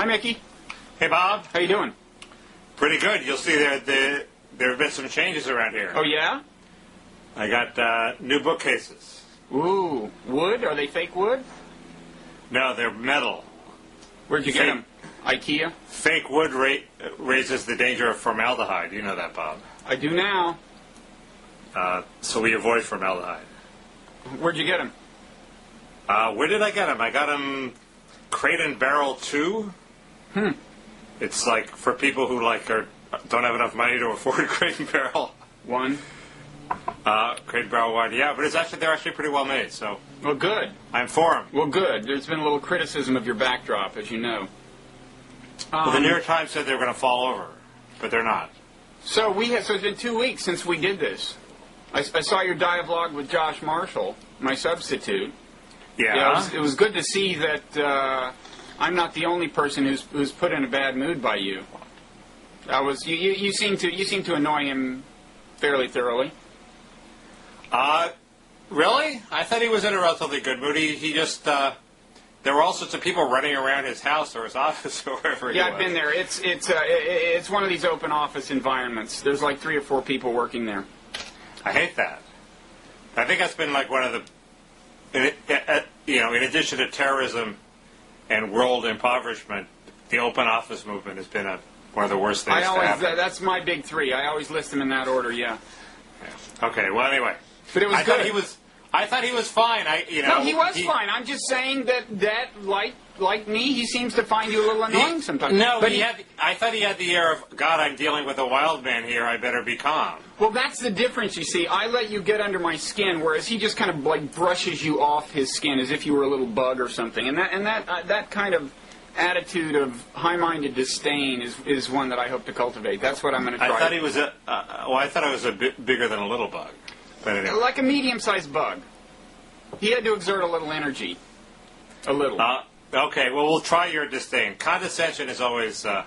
Hi, Mickey. Hey, Bob. How you doing? Pretty good. You'll see there have been some changes around here. Oh, yeah? I got new bookcases. Ooh, wood? Are they fake wood? No, they're metal. Where'd you get them? IKEA? Fake wood raises the danger of formaldehyde. You know that, Bob. I do now. So we avoid formaldehyde. Where'd you get them? Where did I get them? I got them Crate and Barrel 2. It's like for people who don't have enough money to afford Crate and Barrel. 1. Crate and Barrel 1, yeah, but they're actually pretty well made. So. Well, good. I'm for them. Well, good. There's been a little criticism of your backdrop, as you know. Well, the New York Times said they were going to fall over, but they're not. So it's been 2 weeks since we did this. I saw your dialogue with Josh Marshall, my substitute. Yeah. It was good to see that I'm not the only person who's put in a bad mood by you. You seem to annoy him fairly thoroughly. Really? I thought he was in a relatively good mood. He just there were all sorts of people running around his house or his office or wherever he was. Yeah, I've been there. It's one of these open office environments. There's like 3 or 4 people working there. I hate that. I think that's been like one of the, in addition to terrorism and world impoverishment, the open office movement has been one of the worst things to happen. That's my big 3. I always list them in that order. Yeah. Okay. Well, anyway. But it was good. I thought he was fine. No, he was fine. I'm just saying that like me, he seems to find you a little annoying sometimes. No, but I thought he had the air of, God, I'm dealing with a wild man here. I better be calm. Well, that's the difference, you see. I let you get under my skin, whereas he just kind of like brushes you off his skin as if you were a little bug or something. And that kind of attitude of high-minded disdain is one that I hope to cultivate. That's what I'm going to try. I thought he was I thought I was a bit bigger than a little bug. But anyway. Like a medium-sized bug. He had to exert a little energy. A little. Okay, well, we'll try your disdain. Condescension is always a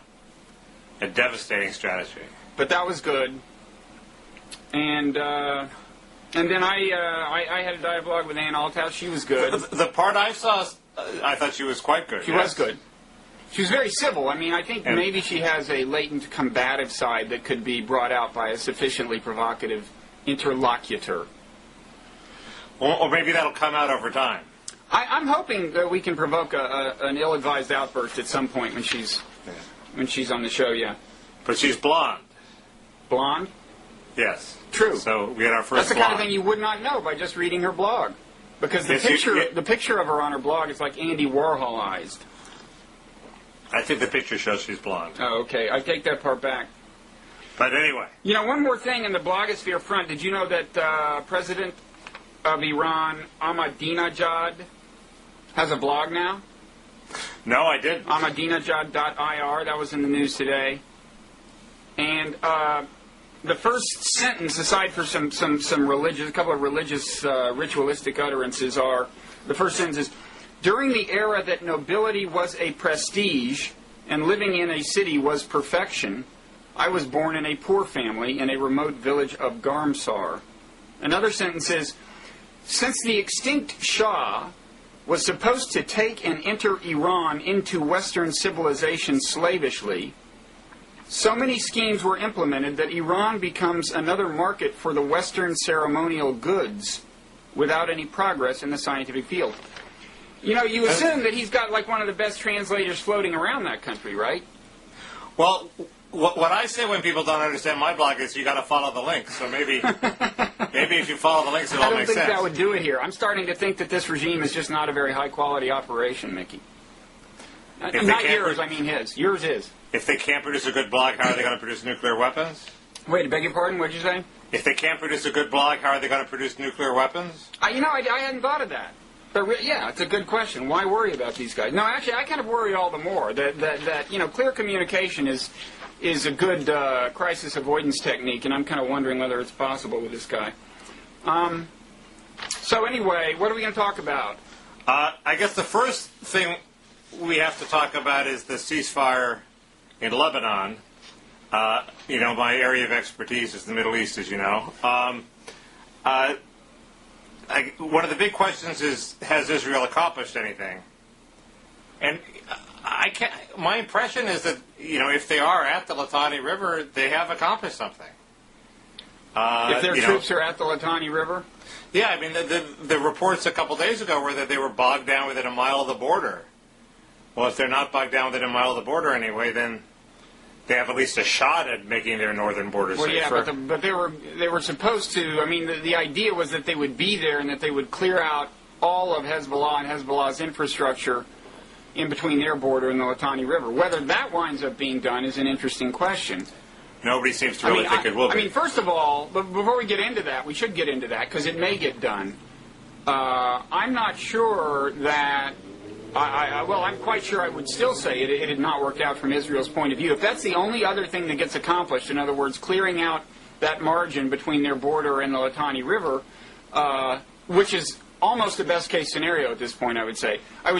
devastating strategy. But that was good. And then I had a dialogue with Ann Althouse. She was good. The part I saw, I thought she was quite good. She was good. She was very civil. I mean, I think maybe she has a latent combative side that could be brought out by a sufficiently provocative interlocutor. Or maybe that'll come out over time. I'm hoping that we can provoke an ill-advised outburst at some point when she's on the show, yeah. But she's blonde. Blonde? Yes. True. So we had our first That's the blonde. kind of thing you would not know by just reading her blog. Because the picture of her on her blog is like Andy Warholized. I think the picture shows she's blonde. Oh, okay. I take that part back. But anyway. You know, one more thing in the blogosphere front. Did you know that President of Iran, Ahmadinejad, has a blog now? No, I didn't. Ahmadinejad.ir. That was in the news today. And the first sentence, aside for some religious, a couple of religious, ritualistic utterances, the first sentence is, during the era that nobility was a prestige and living in a city was perfection, I was born in a poor family in a remote village of Garmsar. Another sentence is, since the extinct Shah was supposed to take and enter Iran into Western civilization slavishly, so many schemes were implemented that Iran becomes another market for the Western ceremonial goods without any progress in the scientific field. You know, you assume that he's got like one of the best translators floating around that country, right? Well, what I say when people don't understand my blog is you got to follow the links. So maybe if you follow the links, it'll all make sense. I don't think that would do it here. I'm starting to think that this regime is just not a very high-quality operation, Mickey. Not yours, I mean his. Yours is. If they can't produce a good blog, how are they going to produce nuclear weapons? Wait, I beg your pardon? What did you say? If they can't produce a good blog, how are they going to produce nuclear weapons? I hadn't thought of that. But yeah, it's a good question. Why worry about these guys? No, actually, I kind of worry all the more that clear communication is a good crisis avoidance technique, and I'm kind of wondering whether it's possible with this guy. So anyway, what are we going to talk about? I guess the first thing we have to talk about is the ceasefire in Lebanon. My area of expertise is the Middle East, as you know. One of the big questions is, has Israel accomplished anything? And I my impression is that, if they are at the Litani River, they have accomplished something. If their troops are at the Litani River? Yeah, I mean, the reports a couple days ago were that they were bogged down within a mile of the border. Well, if they're not bogged down within a mile of the border anyway, then they have at least a shot at making their northern border safer. Well, yeah, but they were supposed to. I mean, the idea was that they would be there and that they would clear out all of Hezbollah and Hezbollah's infrastructure in between their border and the Litani River. Whether that winds up being done is an interesting question. Nobody seems to really think it will be. I mean, first of all, before we get into that, we should get into that because it may get done. I'm not sure that. Well, I'm quite sure I would still say it had not worked out from Israel's point of view. If that's the only other thing that gets accomplished, in other words, clearing out that margin between their border and the Litani River, which is almost the best-case scenario at this point, I would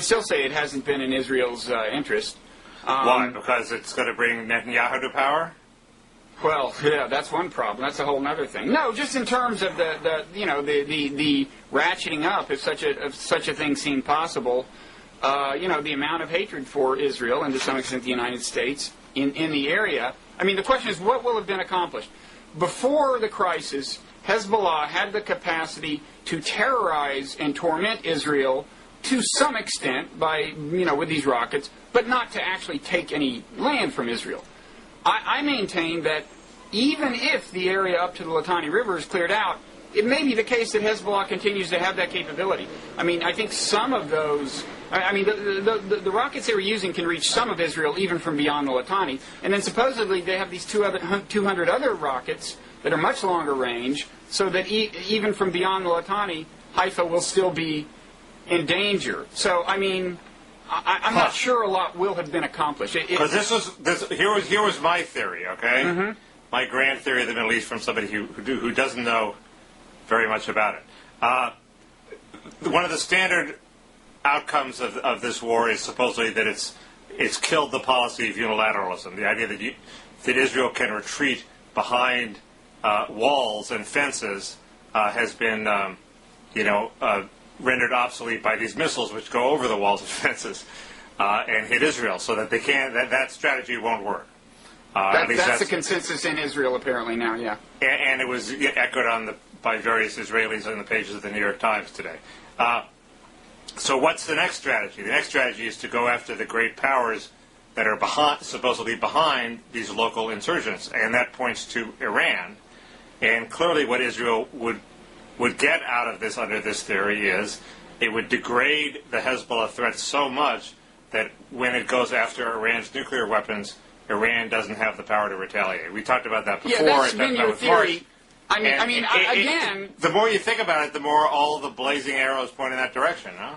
still say it hasn't been in Israel's interest. Why? Because it's going to bring Netanyahu to power? Well, yeah, that's one problem. That's a whole other thing. No, just in terms of the ratcheting up, if such a thing seemed possible. The amount of hatred for Israel and to some extent the United States in the area. I mean, the question is, what will have been accomplished? Before the crisis, Hezbollah had the capacity to terrorize and torment Israel to some extent by, with these rockets, but not to actually take any land from Israel. I maintain that even if the area up to the Litani River is cleared out, it may be the case that Hezbollah continues to have that capability. I mean, I think some of those... I mean, the rockets they were using can reach some of Israel even from beyond the Litani. And then supposedly they have these 200 other rockets that are much longer range, so that even from beyond the Litani, Haifa will still be in danger. So, I mean... I'm not sure a lot will have been accomplished. Because here was my theory, okay? Mm-hmm. My grand theory of the Middle East from somebody who doesn't know very much about it. One of the standard outcomes of this war is supposedly that it's killed the policy of unilateralism, the idea that Israel can retreat behind walls and fences has been rendered obsolete by these missiles which go over the walls and fences and hit Israel, so that they can't. That strategy won't work. That's the consensus in Israel apparently now. Yeah, and it was echoed by various Israelis on the pages of the New York Times today. So what's the next strategy? The next strategy is to go after the great powers that are supposedly behind these local insurgents, and that points to Iran. And clearly, what Israel would get out of this under this theory is it would degrade the Hezbollah threat so much that when it goes after Iran's nuclear weapons, Iran doesn't have the power to retaliate. We talked about that before. Yeah, that's been your theory. Again... The more you think about it, the more all the blazing arrows point in that direction, huh?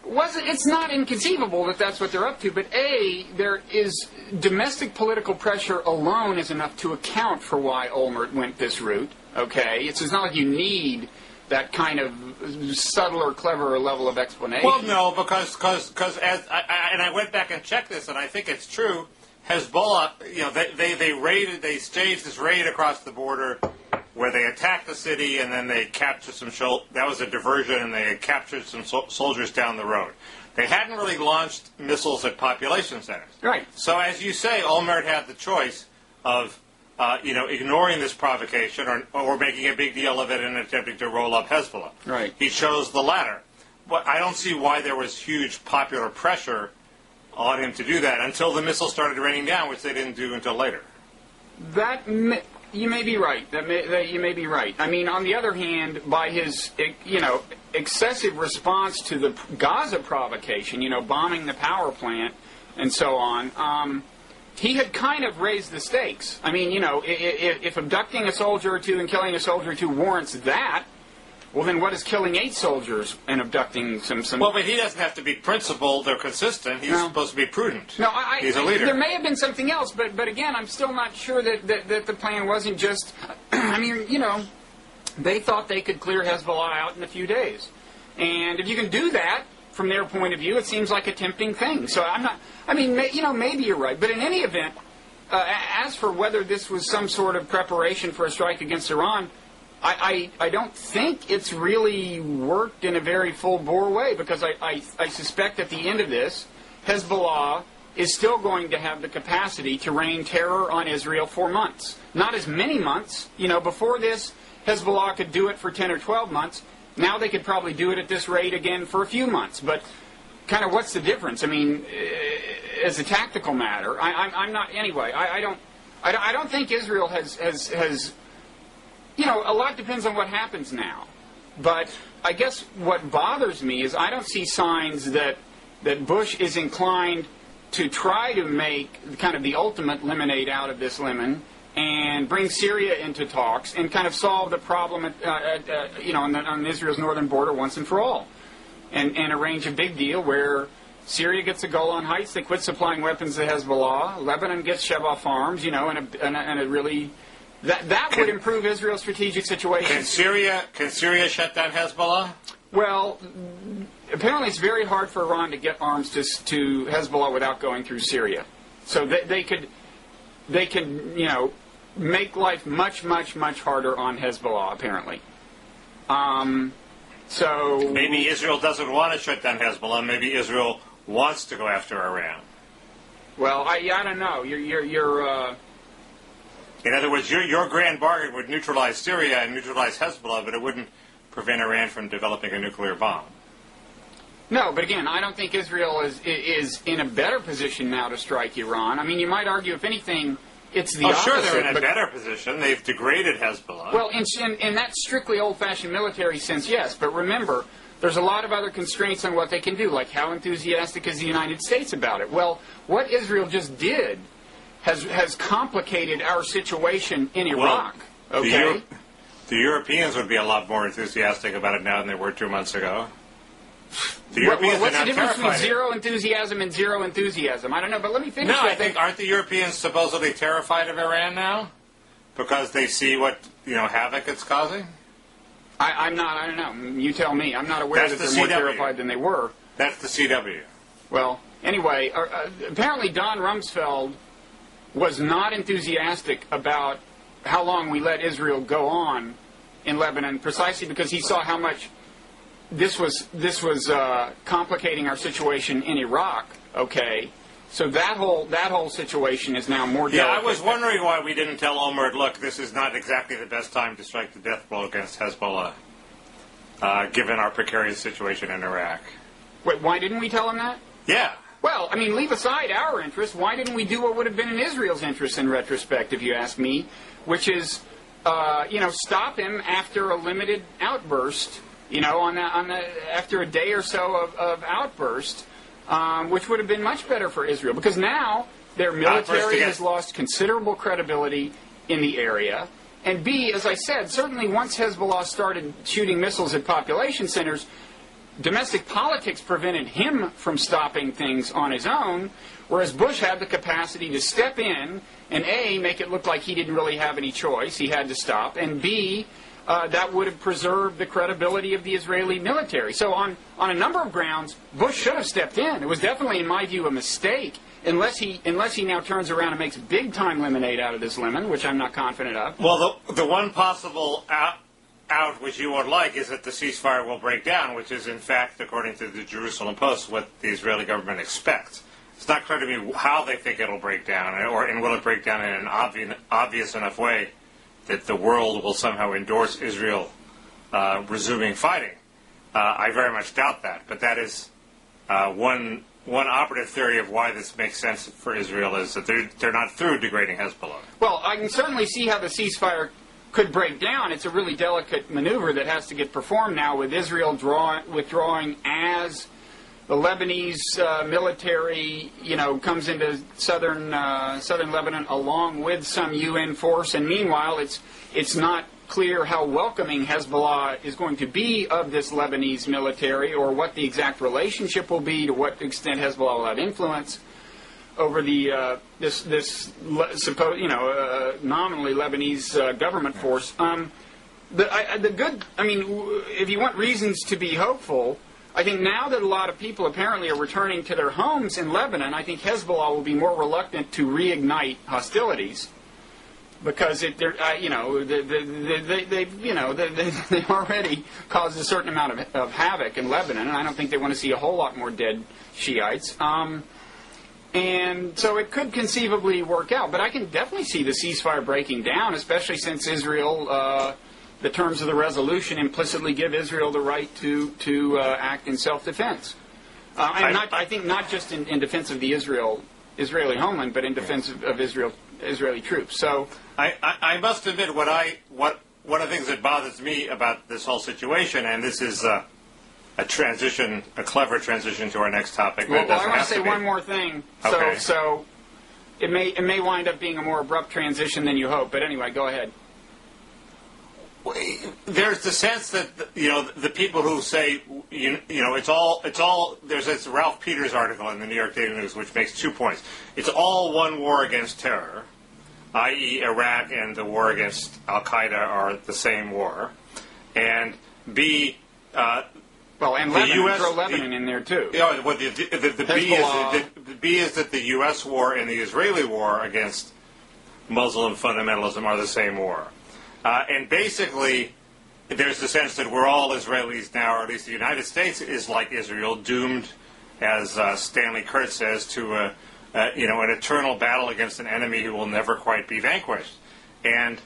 It's not inconceivable that that's what they're up to, but there is domestic political pressure alone is enough to account for why Olmert went this route. Okay, it's not like you need that kind of subtler, cleverer level of explanation. Well, no, because I went back and checked this, and I think it's true. Hezbollah, they staged this raid across the border where they attacked the city and then they captured that was a diversion, and they had captured some soldiers down the road. They hadn't really launched missiles at population centers. Right. So as you say, Olmert had the choice of ignoring this provocation or making a big deal of it and attempting to roll up Hezbollah. Right. He chose the latter. But I don't see why there was huge popular pressure on him to do that until the missiles started raining down, which they didn't do until later. You may be right. You may be right. I mean, on the other hand, by his excessive response to the Gaza provocation, bombing the power plant and so on, he had kind of raised the stakes. I mean, if abducting a soldier or two and killing a soldier or two warrants that, well, then what is killing 8 soldiers and abducting some... Well, but he doesn't have to be principled or consistent. He's supposed to be prudent. No, he's a leader. There may have been something else, but again, I'm still not sure that the plan wasn't just... I mean, they thought they could clear Hezbollah out in a few days. And if you can do that, from their point of view, it seems like a tempting thing. So I'm not... I mean, maybe you're right. But in any event, as for whether this was some sort of preparation for a strike against Iran... I don't think it's really worked in a very full-bore way, because I suspect at the end of this, Hezbollah is still going to have the capacity to rain terror on Israel for months. Not as many months. Before this, Hezbollah could do it for 10 or 12 months. Now they could probably do it at this rate again for a few months. But kind of what's the difference? I mean, as a tactical matter, I'm not, anyway, I don't think Israel has, a lot depends on what happens now. But I guess what bothers me is I don't see signs that Bush is inclined to try to make kind of the ultimate lemonade out of this lemon and bring Syria into talks and kind of solve the problem on Israel's northern border once and for all. And arrange a big deal where Syria gets the Golan Heights, they quit supplying weapons to Hezbollah, Lebanon gets shove-off arms, and a really... That would improve Israel's strategic situation. Can Syria shut down Hezbollah? Well, apparently it's very hard for Iran to get arms to Hezbollah without going through Syria. So they could make life much, much, much harder on Hezbollah, apparently. So maybe Israel doesn't want to shut down Hezbollah. Maybe Israel wants to go after Iran. Well, I don't know. You're in other words, your grand bargain would neutralize Syria and neutralize Hezbollah, but it wouldn't prevent Iran from developing a nuclear bomb. No, but again, I don't think Israel is in a better position now to strike Iran. I mean, you might argue, if anything, it's the opposite. Sure, they're in a better position. They've degraded Hezbollah. Well, in that strictly old-fashioned military sense, yes. But remember, there's a lot of other constraints on what they can do, like how enthusiastic is the United States about it. Well, what Israel just did has complicated our situation in Iraq. Well, okay? The Europeans would be a lot more enthusiastic about it now than they were 2 months ago. What's the difference between zero enthusiasm and zero enthusiasm? I don't know, but let me finish. No, I think aren't the Europeans supposedly terrified of Iran now because they see what havoc it's causing? I'm not. I don't know. You tell me. I'm not aware that they're more terrified than they were. That's the CW. Well, anyway, apparently Don Rumsfeld was not enthusiastic about how long we let Israel go on in Lebanon, precisely because he saw how much this was complicating our situation in Iraq. Okay, so that whole situation is now more delicate. Yeah, I was wondering why we didn't tell Omar, look, this is not exactly the best time to strike the death blow against Hezbollah, given our precarious situation in Iraq. Wait, why didn't we tell him that? Yeah. Well, I mean, leave aside our interest. Why didn't we do what would have been in Israel's interest in retrospect, if you ask me, which is, stop him after a limited outburst, after a day or so of outburst, which would have been much better for Israel, because now their military has lost considerable credibility in the area. And B, as I said, certainly once Hezbollah started shooting missiles at population centers, domestic politics prevented him from stopping things on his own, whereas Bush had the capacity to step in and A, make it look like he didn't really have any choice, he had to stop, and B, that would have preserved the credibility of the Israeli military. So on a number of grounds, Bush should have stepped in. It was definitely, in my view, a mistake, unless he now turns around and makes big-time lemonade out of this lemon, which I'm not confident of. Well, the one possible out which you would like is that the ceasefire will break down, which is in fact, according to the Jerusalem Post, what the Israeli government expects. It's not clear to me how they think it'll break down, and will it break down in an obvious enough way that the world will somehow endorse Israel resuming fighting. I very much doubt that, but that is one operative theory of why this makes sense for Israel, is that they're not through degrading Hezbollah. Well, I can certainly see how the ceasefire could break down. It's a really delicate maneuver that has to get performed now, with Israel withdrawing as the Lebanese military, comes into southern Lebanon along with some UN force. And meanwhile, it's not clear how welcoming Hezbollah is going to be of this Lebanese military, or what the exact relationship will be, to what extent Hezbollah will have influence over the nominally Lebanese government force. If you want reasons to be hopeful, I think now that a lot of people apparently are returning to their homes in Lebanon, I think Hezbollah will be more reluctant to reignite hostilities, because they already caused a certain amount of havoc in Lebanon, and I don't think they want to see a whole lot more dead Shiites. And so it could conceivably work out. But I can definitely see the ceasefire breaking down, especially since Israel, the terms of the resolution implicitly give Israel the right to act in self-defense. I think not just in defense of the Israeli homeland, but in defense of Israeli troops. So I must admit, one of the things that bothers me about this whole situation, and this is a clever transition to our next topic. Well, I want to say one more thing. Okay. So it may wind up being a more abrupt transition than you hope. But anyway, go ahead. There's the sense that the people who say it's all there's this Ralph Peters article in the New York Daily News which makes 2 points. It's all one war against terror, i.e. Iraq and the war against Al Qaeda are the same war, and B. And Lebanon, throw Lebanon in there too. Well, the B is that the U.S. war and the Israeli war against Muslim fundamentalism are the same war. And basically, there's the sense that we're all Israelis now, or at least the United States is like Israel, doomed, as Stanley Kurt says, to an eternal battle against an enemy who will never quite be vanquished. And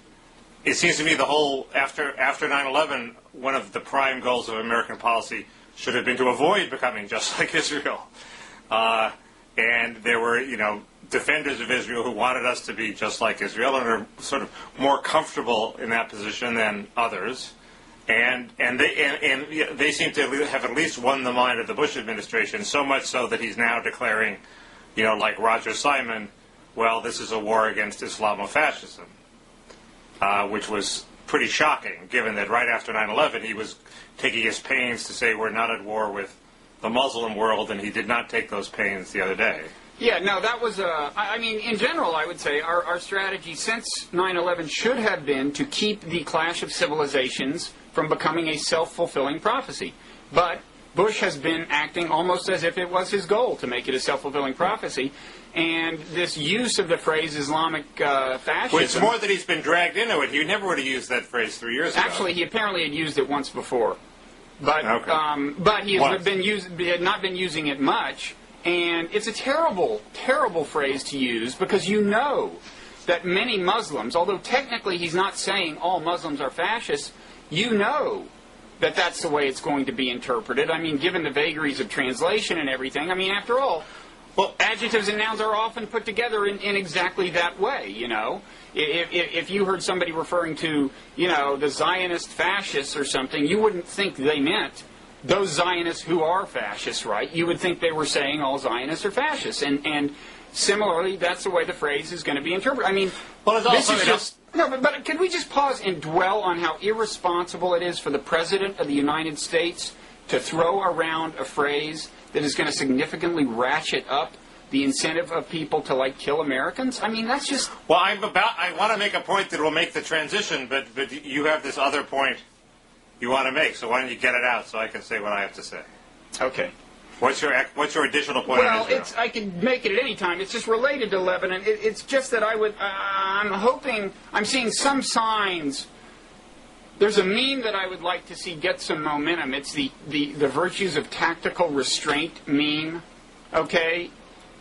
it seems to me the whole, after 9/11, one of the prime goals of American policy should have been to avoid becoming just like Israel. And there were, defenders of Israel who wanted us to be just like Israel and are sort of more comfortable in that position than others. And they seem to have at least won the mind of the Bush administration, so much so that he's now declaring, like Roger Simon, well, this is a war against Islamofascism, which was pretty shocking, given that right after 9/11 he was taking his pains to say we're not at war with the Muslim world, and he did not take those pains the other day. Yeah, no, that was, in general, I would say our strategy since 9/11 should have been to keep the clash of civilizations from becoming a self-fulfilling prophecy. But Bush has been acting almost as if it was his goal to make it a self-fulfilling prophecy. And this use of the phrase Islamic fascism... Well, it's more that he's been dragged into it. He never would have used that phrase 3 years ago. Actually, he apparently had used it once before. But okay. But he had not been using it much. And it's a terrible, terrible phrase to use because that many Muslims, although technically he's not saying all Muslims are fascists, that that's the way it's going to be interpreted. I mean, given the vagaries of translation and everything, after all, adjectives and nouns are often put together in exactly that way, If you heard somebody referring to, the Zionist fascists or something, you wouldn't think they meant those Zionists who are fascists, right? You would think they were saying all Zionists are fascists. And similarly, that's the way the phrase is going to be interpreted. This is just... No, but could we just pause and dwell on how irresponsible it is for the President of the United States to throw around a phrase that is going to significantly ratchet up the incentive of people to, kill Americans? That's just... Well, I want to make a point that will make the transition, but you have this other point you want to make, so why don't you get it out so I can say what I have to say? Okay. What's your additional point on Israel? I can make it at any time. It's just related to Lebanon. It's just that I'm seeing some signs. There's a meme that I would like to see get some momentum. It's the virtues of tactical restraint meme. Okay?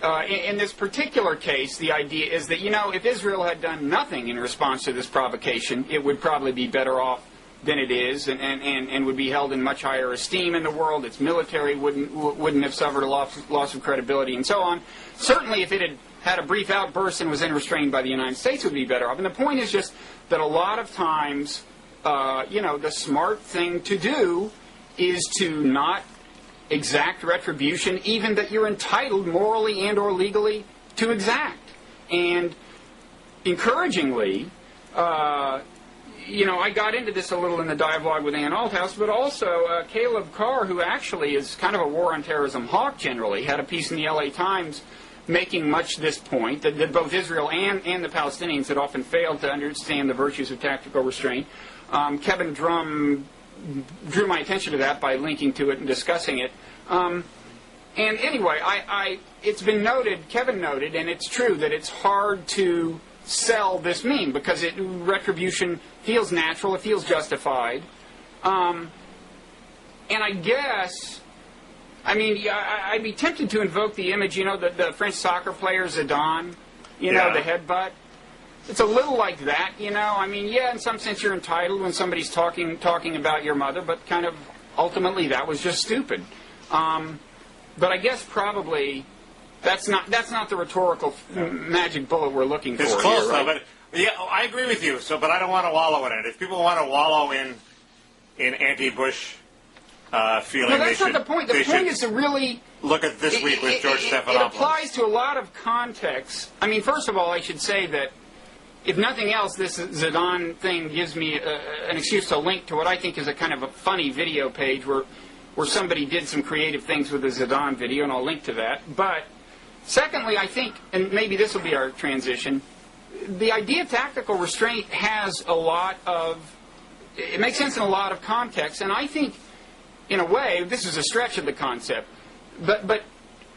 In this particular case, the idea is that, if Israel had done nothing in response to this provocation, it would probably be better off than it is, and would be held in much higher esteem in the world. Its military wouldn't have suffered a loss of credibility, and so on. Certainly, if it had a brief outburst and was then restrained by the United States, it would be better off. And the point is just that a lot of times, the smart thing to do is to not exact retribution, even that you're entitled morally and or legally to exact. And encouragingly, I got into this a little in the dialogue with Ann Althouse, but also Caleb Carr, who actually is kind of a war on terrorism hawk generally, had a piece in the LA Times making much this point, that both Israel and the Palestinians had often failed to understand the virtues of tactical restraint. Kevin Drum drew my attention to that by linking to it and discussing it. And anyway, it's been noted, Kevin noted, and it's true that it's hard to sell this meme because retribution feels natural, it feels justified. And I guess I mean, I'd be tempted to invoke the image, the French soccer player Zidane, the headbutt. It's a little like that, I mean, yeah, in some sense you're entitled when somebody's talking about your mother, but kind of ultimately that was just stupid. But I guess probably that's not the rhetorical magic bullet we're looking for. It's close, here, right? though, but yeah, I agree with you. But I don't want to wallow in it. If people want to wallow in anti-Bush feeling, no, that's not the point. The point is to really look at this week with George Stephanopoulos. It applies to a lot of contexts. I mean, first of all, I should say that if nothing else, this Zidane thing gives me an excuse to link to what I think is a kind of a funny video page where somebody did some creative things with the Zidane video, and I'll link to that. But secondly, I think, and maybe this will be our transition, the idea of tactical restraint has a lot of, it makes sense in a lot of contexts, and I think, in a way, this is a stretch of the concept, but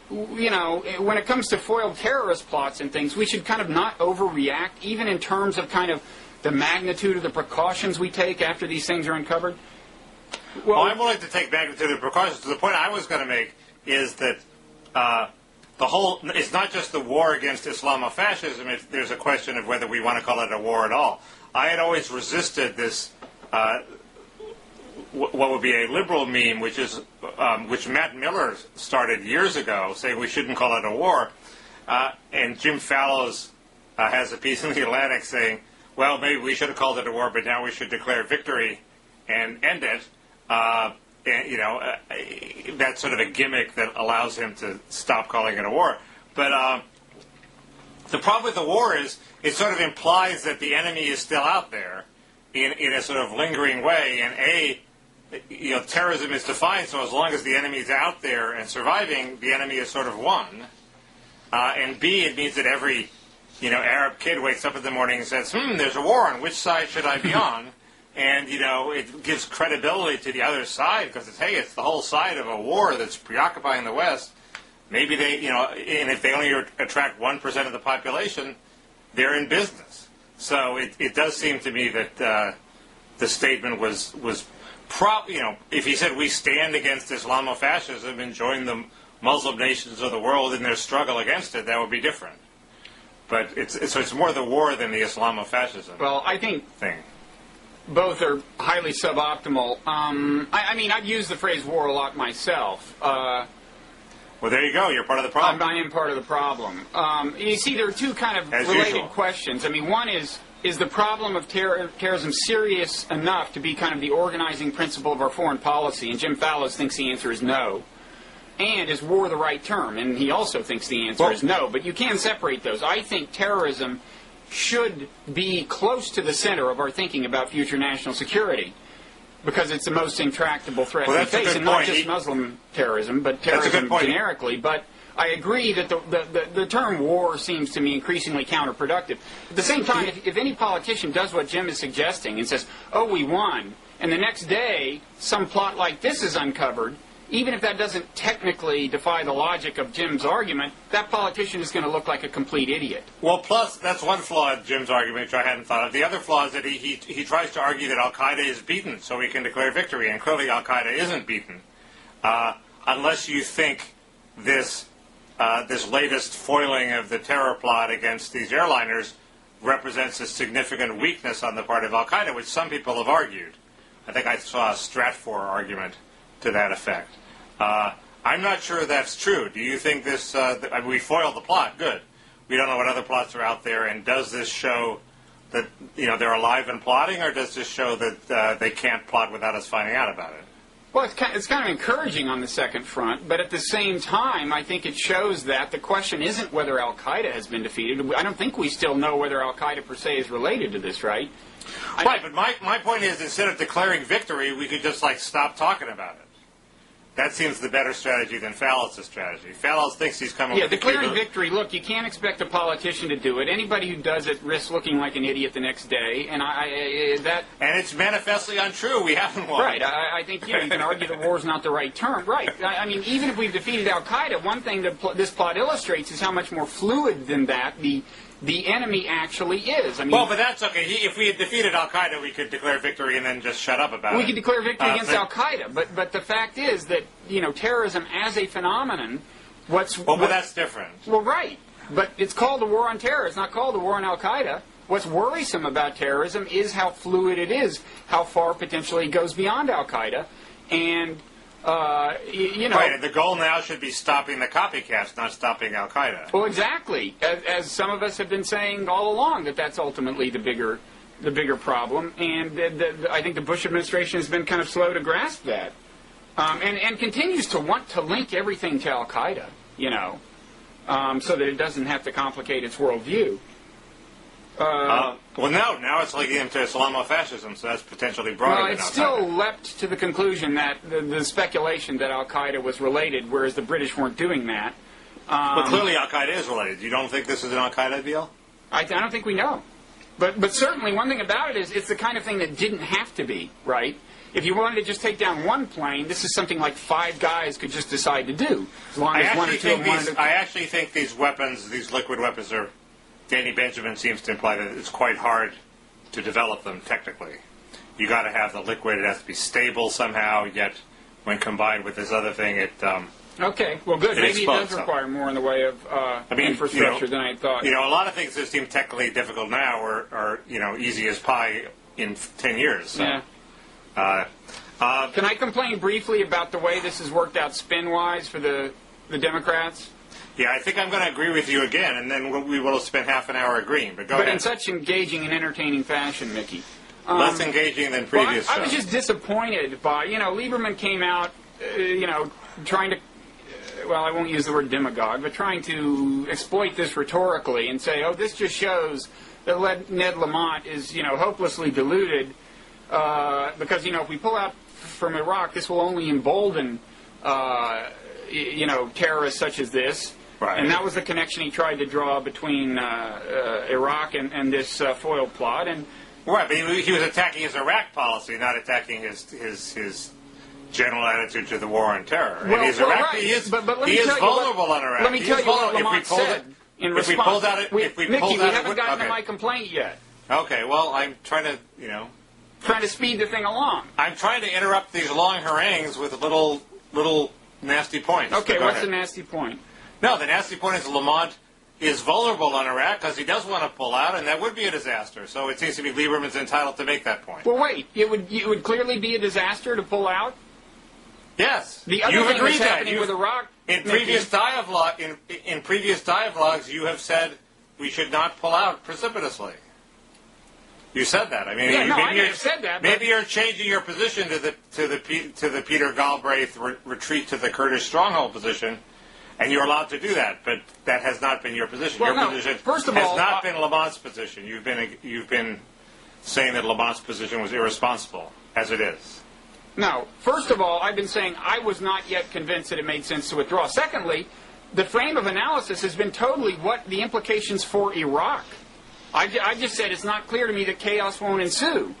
when it comes to foiled terrorist plots and things, we should kind of not overreact, even in terms of kind of the magnitude of the precautions we take after these things are uncovered. Well, I'm willing to take magnitude of precautions. The point I was going to make is that it's not just the war against Islamofascism. There's a question of whether we want to call it a war at all. I had always resisted this, what would be a liberal meme, which Matt Miller started years ago, saying we shouldn't call it a war. And Jim Fallows has a piece in the Atlantic saying, well, maybe we should have called it a war, but now we should declare victory and end it. That's sort of a gimmick that allows him to stop calling it a war. But the problem with the war is it sort of implies that the enemy is still out there in a sort of lingering way. And terrorism is defined, so as long as the enemy is out there and surviving, the enemy is sort of won. And B, it means that every Arab kid wakes up in the morning and says, there's a war on. Which side should I be on? And, it gives credibility to the other side because it's the whole side of a war that's preoccupying the West. Maybe they, and if they only attract 1% of the population, they're in business. So it does seem to me that the statement was if he said we stand against Islamofascism and join the Muslim nations of the world in their struggle against it, that would be different. But it's more the war than the Islamofascism. Well, I think thing. Both are highly suboptimal. I mean, I've used the phrase war a lot myself. Well, there you go. You're part of the problem. I am part of the problem. You see, there are two kind of related questions. I mean, one is the problem of terrorism serious enough to be kind of the organizing principle of our foreign policy? And Jim Fallows thinks the answer is no. And is war the right term? And he also thinks the answer is no. But you can separate those. I think terrorism should be close to the center of our thinking about future national security, because it's the most intractable threat we face, and not just Muslim terrorism, but terrorism generically. But I agree that the term war seems to me increasingly counterproductive. At the same time, if any politician does what Jim is suggesting and says, oh, we won, and the next day some plot like this is uncovered, even if that doesn't technically defy the logic of Jim's argument, that politician is going to look like a complete idiot. Well, plus, that's one flaw in Jim's argument, which I hadn't thought of. The other flaw is that he tries to argue that Al-Qaeda is beaten, so he can declare victory, and clearly Al-Qaeda isn't beaten. Unless you think this latest foiling of the terror plot against these airliners represents a significant weakness on the part of Al-Qaeda, which some people have argued. I think I saw a Stratfor argument to that effect. I'm not sure that's true. Do you think this... we foiled the plot. Good. We don't know what other plots are out there, and does this show that they're alive and plotting, or does this show that they can't plot without us finding out about it? Well, it's kind of encouraging on the second front, but at the same time, I think it shows that the question isn't whether Al-Qaeda has been defeated. I don't think we still know whether Al-Qaeda per se is related to this, right? Right, but my point is, instead of declaring victory, we could just, stop talking about it. That seems the better strategy than Fallows' strategy. Fallows thinks he's coming with declaring victory. Look, you can't expect a politician to do it. Anybody who does it risks looking like an idiot the next day, and And it's manifestly untrue. We haven't won. Right. I think you can argue that war is not the right term. Right. I mean, even if we've defeated Al-Qaeda, one thing that this plot illustrates is how much more fluid than that the the enemy actually is. I mean, well, but that's okay. If we had defeated Al Qaeda, we could declare victory and then just shut up about it. We could declare victory against Al Qaeda, but the fact is that terrorism as a phenomenon, but that's different. Well, right, but it's called the war on terror. It's not called the war on Al Qaeda. What's worrisome about terrorism is how fluid it is, how far potentially it goes beyond Al Qaeda, and Right, and the goal now should be stopping the copycats, not stopping Al Qaeda. Well, exactly, as some of us have been saying all along, that's ultimately the bigger problem, and I think the Bush administration has been kind of slow to grasp that, and continues to want to link everything to Al Qaeda, so that it doesn't have to complicate its worldview. Well, now it's linking into Islamofascism, so that's potentially broader than Al Qaeda. It's still leapt to the conclusion that the speculation that Al Qaeda was related, whereas the British weren't doing that. But clearly Al Qaeda is related. You don't think this is an Al Qaeda deal? I don't think we know. But certainly one thing about it is it's the kind of thing that didn't have to be, right? If you wanted to just take down one plane, this is something like 5 guys could just decide to do. As long as one or two of them wanted to... I actually think these weapons, these liquid weapons, are... Danny Benjamin seems to imply that it's quite hard to develop them technically. You got to have the liquid; it has to be stable somehow. Yet, when combined with this other thing, it okay. Well, good. Maybe it does require more in the way of infrastructure than I thought. A lot of things that seem technically difficult now are easy as pie in 10 years. So. Yeah. Can I complain briefly about the way this has worked out spin-wise for the Democrats? Yeah, I think I'm going to agree with you again, and then we will spend half an hour agreeing. But go ahead. But in such engaging and entertaining fashion, Mickey. Less engaging than previous I was just disappointed by, Lieberman came out, trying to, well, I won't use the word demagogue, but trying to exploit this rhetorically and say, this just shows that Ned Lamont is, hopelessly deluded because, if we pull out from Iraq, this will only embolden, terrorists such as this. Right. And that was the connection he tried to draw between Iraq and this foiled plot. And right, but he was attacking his Iraq policy, not attacking his general attitude to the war on terror. Well, and right. He is vulnerable on Iraq. Let me tell you what Lamont said in response. Mickey, we haven't gotten to my complaint yet. Okay, well, I'm trying to, Trying to speed the thing along. I'm trying to interrupt these long harangues with little nasty points. Okay, what's the nasty point? No, the nasty point is Lamont is vulnerable on Iraq because he does want to pull out, and that would be a disaster. So it seems to me Lieberman's entitled to make that point. Well, wait. It would clearly be a disaster to pull out? Yes. The other thing that's happening with Iraq... In previous dialogues, you have said we should not pull out precipitously. You said that. I mean, I have said that. Maybe you're changing your position to the Peter Galbraith retreat to the Kurdish stronghold position, and you're allowed to do that. But that has not been your position. Well, your position first of has all, not been Lamont's position. You've been saying that Lamont's position was irresponsible, as it is. No. First of all, I've been saying I was not yet convinced that it made sense to withdraw. Secondly, the frame of analysis has been totally what the implications for Iraq. I just said it's not clear to me that chaos won't ensue.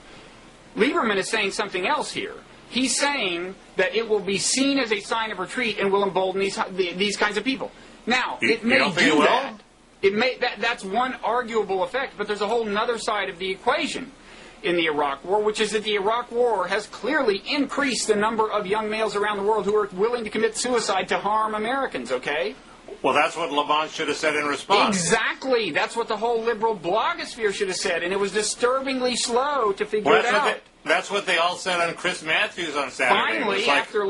Lieberman is saying something else here. He's saying that it will be seen as a sign of retreat and will embolden these kinds of people. Now, it may do that. That's one arguable effect, but there's a whole other side of the equation in the Iraq War, which is that the Iraq War has clearly increased the number of young males around the world who are willing to commit suicide to harm Americans, okay? Well, that's what Lamont should have said in response. Exactly. That's what the whole liberal blogosphere should have said, and it was disturbingly slow to figure it out. That's what they all said on Chris Matthews on Saturday. Finally, after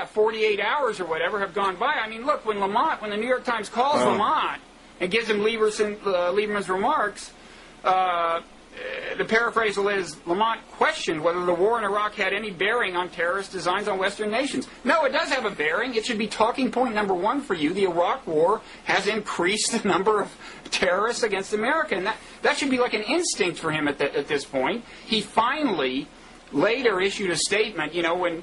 48 hours or whatever have gone by. I mean, look, when the New York Times calls Lamont and gives him Lieberman's remarks, the paraphrase is, Lamont questioned whether the war in Iraq had any bearing on terrorist designs on Western nations. No, it does have a bearing. It should be talking point number one for you. The Iraq War has increased the number of terrorists against America. And that should be like an instinct for him at this point. He finally later issued a statement, when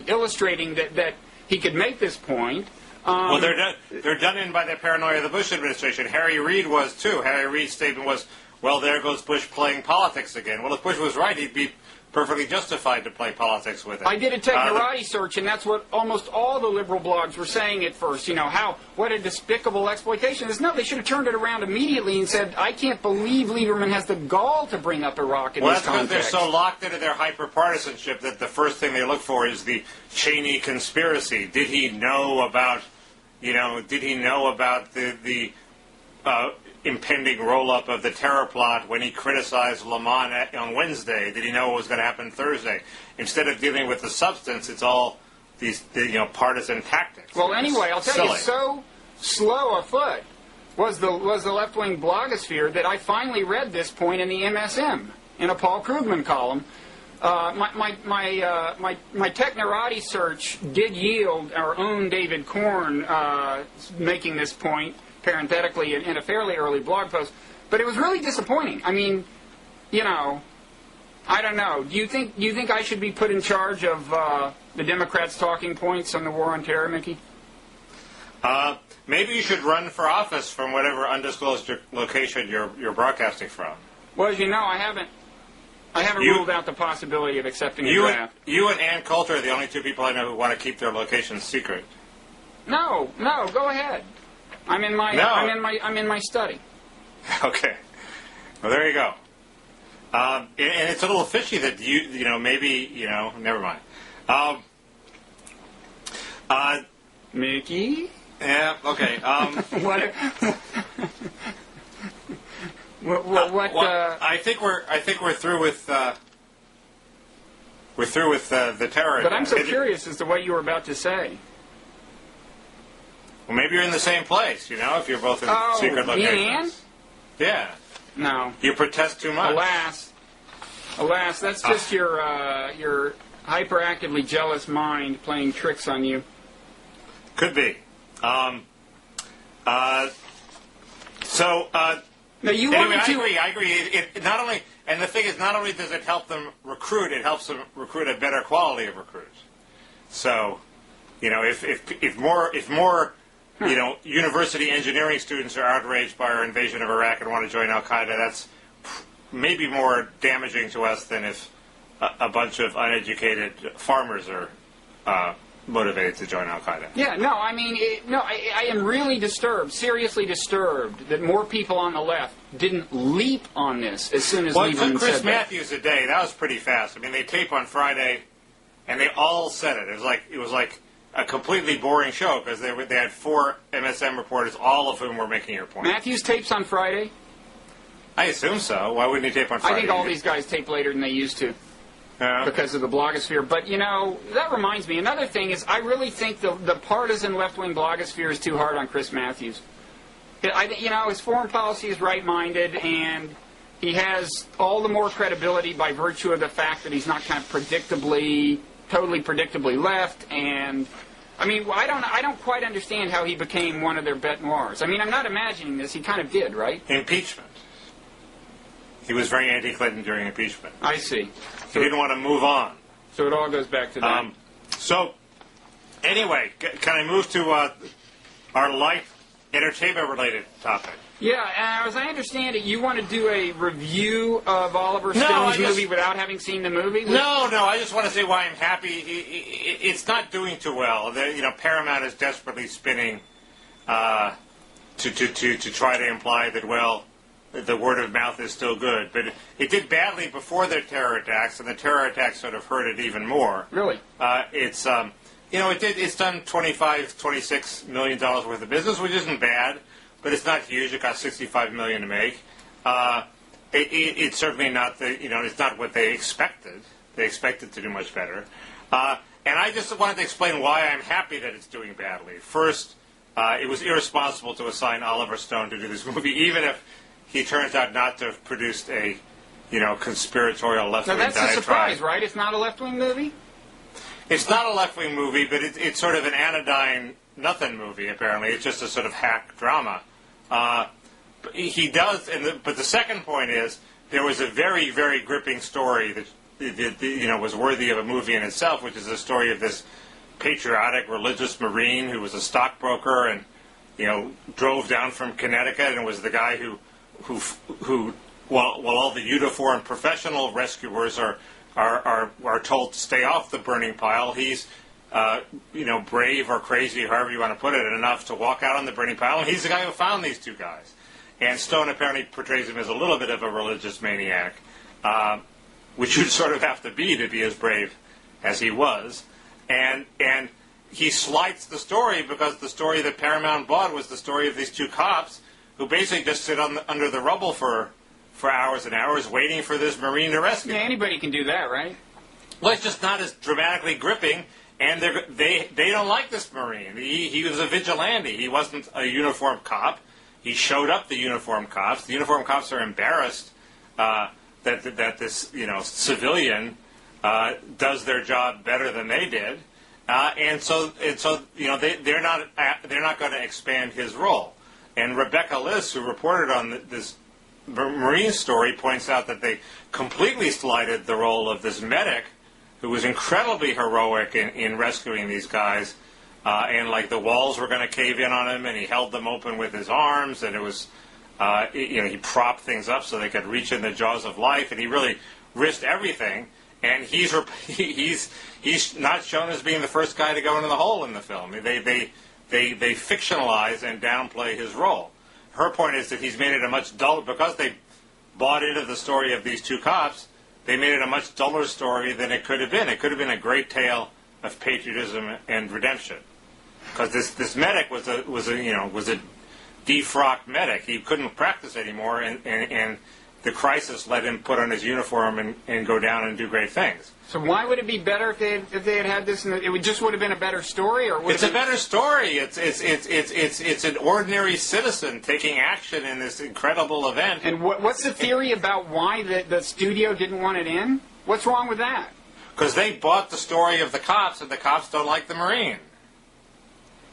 illustrating that he could make this point. Well, they're done in by the paranoia of the Bush administration. Harry Reid was, too. Harry Reid's statement was, well, there goes Bush playing politics again. Well, if Bush was right, he'd be perfectly justified to play politics with it. I did a technorati search, and that's what almost all the liberal blogs were saying at first. What a despicable exploitation. No, they should have turned it around immediately and said, I can't believe Lieberman has the gall to bring up Iraq in this context. Well, that's because they're so locked into their hyper-partisanship that the first thing they look for is the Cheney conspiracy. Did he know about, the impending roll-up of the terror plot when he criticized Lamont on Wednesday? Did he know what was going to happen Thursday? Instead of dealing with the substance, it's all these partisan tactics. Well, anyway, I'll tell you, so slow afoot was the left-wing blogosphere that I finally read this point in the MSM in a Paul Krugman column. My technorati search did yield our own David Korn making this point, parenthetically, in a fairly early blog post, but it was really disappointing. I mean, I don't know. Do you think I should be put in charge of the Democrats' talking points on the war on terror, Mickey? Maybe you should run for office from whatever undisclosed location you're broadcasting from. Well, as you know, I haven't ruled out the possibility of accepting a draft. You and Ann Coulter are the only two people I know who want to keep their locations secret. No, go ahead. I'm in my study. Okay. Well, there you go. And it's a little fishy that never mind. Mickey? Yeah, okay. I think we're through with the terror. But I'm so curious as to what you were about to say. Well, maybe you're in the same place, if you're both in secret locations. Yeah. No. You protest too much. Alas, that's just your hyperactively jealous mind playing tricks on you. Could be. No, you anyway, I agree. It not only, and the thing is, not only does it help them recruit, it helps them recruit a better quality of recruits. So, if more university engineering students are outraged by our invasion of Iraq and want to join Al Qaeda, that's maybe more damaging to us than if a bunch of uneducated farmers are motivated to join Al Qaeda. Yeah, no, I mean, I am really disturbed, seriously disturbed, that more people on the left didn't leap on this as soon as Lieberman said that. Well, it took Chris Matthews a day. That was pretty fast. I mean, they tape on Friday, and they all said it. It was like a completely boring show because they had 4 MSM reporters, all of whom were making your point. Matthews tapes on Friday? I assume so. Why wouldn't he tape on Friday? I think all these guys tape later than they used to. Because of the blogosphere. But, that reminds me, another thing is I really think the partisan left-wing blogosphere is too hard on Chris Matthews. His foreign policy is right-minded, and he has all the more credibility by virtue of the fact that he's not kind of totally predictably left, and I mean, I don't quite understand how he became one of their bête noirs. I mean, I'm not imagining this. He kind of did, right? Impeachment. He was very anti-Clinton during impeachment. I see. He didn't want to move on. So it all goes back to that. Anyway, can I move to our light entertainment-related topic? Yeah, as I understand it, you want to do a review of Oliver Stone's movie without having seen the movie? No, I just want to say why I'm happy. It's not doing too well. Paramount is desperately spinning to try to imply that, the word of mouth is still good. But it did badly before the terror attacks, and the terror attacks sort of hurt it even more. Really? It's done $26 million worth of business, which isn't bad. But it's not huge. It cost $65 million to make. It's certainly not it's not what they expected. They expected to do much better. And I just wanted to explain why I'm happy that it's doing badly. First, it was irresponsible to assign Oliver Stone to do this movie, even if he turns out not to have produced a conspiratorial left-wing diatribe. Now that's a surprise, right? It's not a left-wing movie? It's not a left-wing movie, but it's sort of an anodyne nothing movie, apparently. It's just a sort of hack drama. He does, but the second point is there was a very, very gripping story that was worthy of a movie in itself, which is the story of this patriotic religious Marine who was a stockbroker and drove down from Connecticut and was the guy who while all the uniformed professional rescuers are told to stay off the burning pile, he's brave or crazy, however you want to put it, enough to walk out on the burning pile, and he's the guy who found these two guys. And Stone apparently portrays him as a little bit of a religious maniac, which you'd sort of have to be as brave as he was. And he slights the story because the story that Paramount bought was the story of these two cops who basically just sit under the rubble for hours and hours waiting for this Marine to rescue. Yeah, anybody can do that, right? Well, it's just not as dramatically gripping, and they don't like this Marine. He was a vigilante. He wasn't a uniformed cop. He showed up the uniformed cops. The uniformed cops are embarrassed that this civilian does their job better than they did, and so they're not going to expand his role. And Rebecca Liss, who reported on this Marine story, points out that they completely slighted the role of this medic, who was incredibly heroic in rescuing these guys. And like the walls were going to cave in on him, and he held them open with his arms, and it was, he propped things up so they could reach in the jaws of life, and he really risked everything. And he's not shown as being the first guy to go into the hole in the film. They fictionalize and downplay his role. Her point is that he's made it a much duller, because they bought into the story of these two cops. They made it a much duller story than it could have been. It could have been a great tale of patriotism and redemption, because this medic was a defrocked medic. He couldn't practice anymore, and the crisis let him put on his uniform and go down and do great things. So why would it be better if they had had this? It just would have been a better story, or it's a better story. It's an ordinary citizen taking action in this incredible event. And what's the theory about why the studio didn't want it in? What's wrong with that? Because they bought the story of the cops, and the cops don't like the Marine.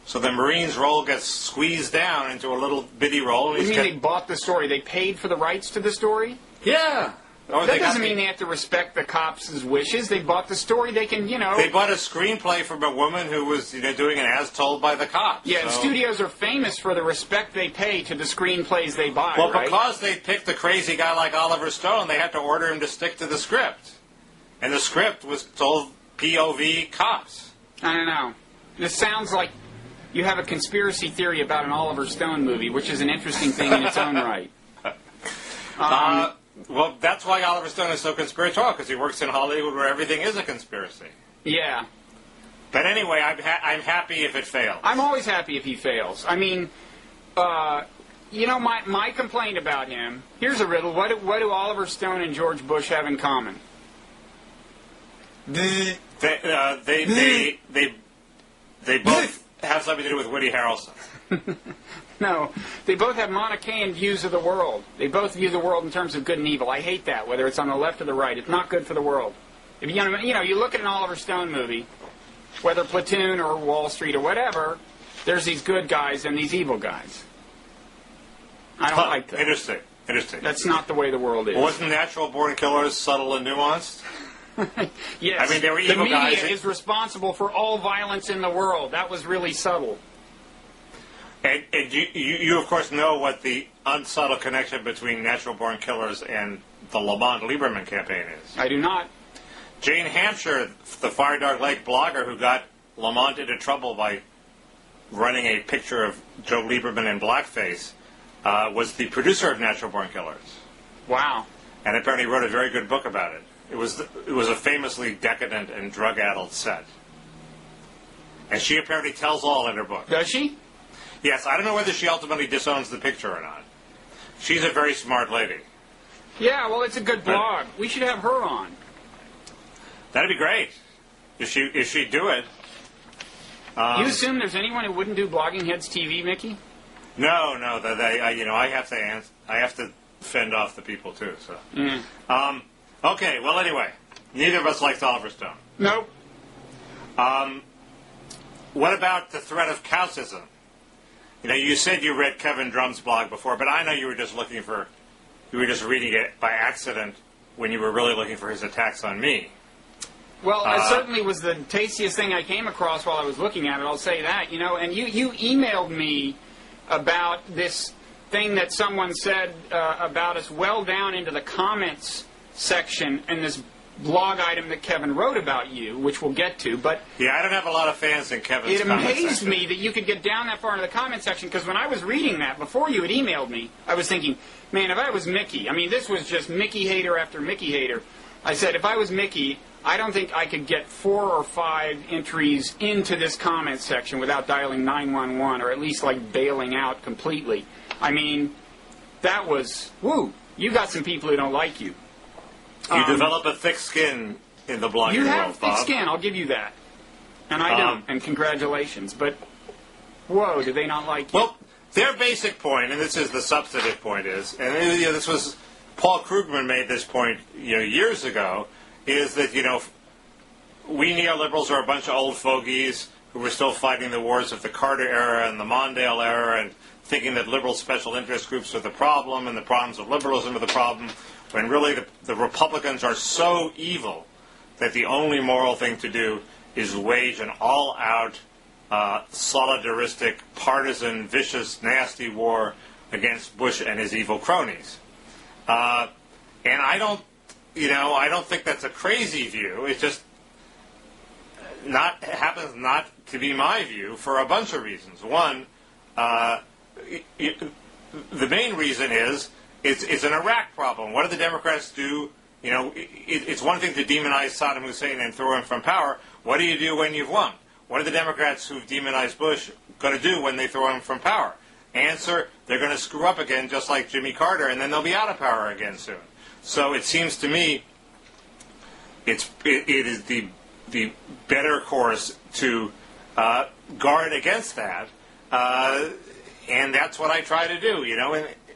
So the Marine's role gets squeezed down into a little bitty role. What do you mean they bought the story? They paid for the rights to the story? Yeah. That doesn't mean they have to respect the cops' wishes. They bought the story. They can, They bought a screenplay from a woman who was, doing it as told by the cops. Yeah, and studios are famous for the respect they pay to the screenplays they buy, Well, right? because they picked a crazy guy like Oliver Stone, they had to order him to stick to the script. And the script was told POV cops. I don't know. This sounds like you have a conspiracy theory about an Oliver Stone movie, which is an interesting thing in its own right. Well, that's why Oliver Stone is so conspiratorial, because he works in Hollywood where everything is a conspiracy. Yeah. But anyway, I'm happy if it fails. I'm always happy if he fails. I mean, my complaint about him, here's a riddle. What do Oliver Stone and George Bush have in common? They both have something to do with Woody Harrelson. No, they both have Manichaean views of the world. They both view the world in terms of good and evil. I hate that, whether it's on the left or the right. It's not good for the world. If you look at an Oliver Stone movie, whether Platoon or Wall Street or whatever, there's these good guys and these evil guys. I don't like that. Interesting. That's not the way the world is. Wasn't Natural Born Killers subtle and nuanced? Yes. I mean, they were evil guys. The media is responsible for all violence in the world. That was really subtle. And you, of course, know what the unsubtle connection between Natural Born Killers and the Lamont Lieberman campaign is. I do not. Jane Hampshire, the Fire Dog Lake blogger who got Lamont into trouble by running a picture of Joe Lieberman in blackface, was the producer of Natural Born Killers. Wow. And apparently wrote a very good book about it. It was a famously decadent and drug-addled set. And she apparently tells all in her book. Does she? Yes, I don't know whether she ultimately disowns the picture or not. She's a very smart lady. Yeah, well, it's a good blog. We should have her on. That'd be great if she'd do it. You assume there's anyone who wouldn't do Blogging Heads TV, Mickey? No. I have to fend off the people too. So. Mm. Okay. Well, anyway, neither of us likes Oliver Stone. Nope. What about the threat of kausfiles? You said you read Kevin Drum's blog before, but I know you were just reading it by accident when you were really looking for his attacks on me. Well, it certainly was the tastiest thing I came across while I was looking at it, I'll say that, And you emailed me about this thing that someone said about us well down into the comments section in this blog item that Kevin wrote about you, which we'll get to. But yeah, I don't have a lot of fans in Kevin's it comment amazed section. me that you could get down that far into the comment section, because when I was reading that, before you had emailed me, I was thinking, man, if I was Mickey, I mean, this was just Mickey hater after Mickey hater. I said, if I was Mickey, I don't think I could get 4 or 5 entries into this comment section without dialing 911, or at least like bailing out completely. I mean, that was, woo, you got some people who don't like you. You develop a thick skin in the blogging world, You have thick Bob. skin, I'll give you that. And I don't, and congratulations. But, whoa, do they not like you? Well, their basic point, and this is the substantive point, is, and this was, Paul Krugman made this point years ago, is that, we neoliberals are a bunch of old fogies who were still fighting the wars of the Carter era and the Mondale era and thinking that liberal special interest groups are the problem and the problems of liberalism are the problem, when really the Republicans are so evil that the only moral thing to do is wage an all-out, solidaristic, partisan, vicious, nasty war against Bush and his evil cronies. And I don't think that's a crazy view. It just happens not to be my view for a bunch of reasons. One, the main reason is it's an Iraq problem. What do the Democrats do? It's one thing to demonize Saddam Hussein and throw him from power. What do you do when you've won? What are the Democrats who've demonized Bush going to do when they throw him from power? Answer, they're going to screw up again just like Jimmy Carter, and then they'll be out of power again soon. So it seems to me it is the better course to guard against that, and that's what I try to do,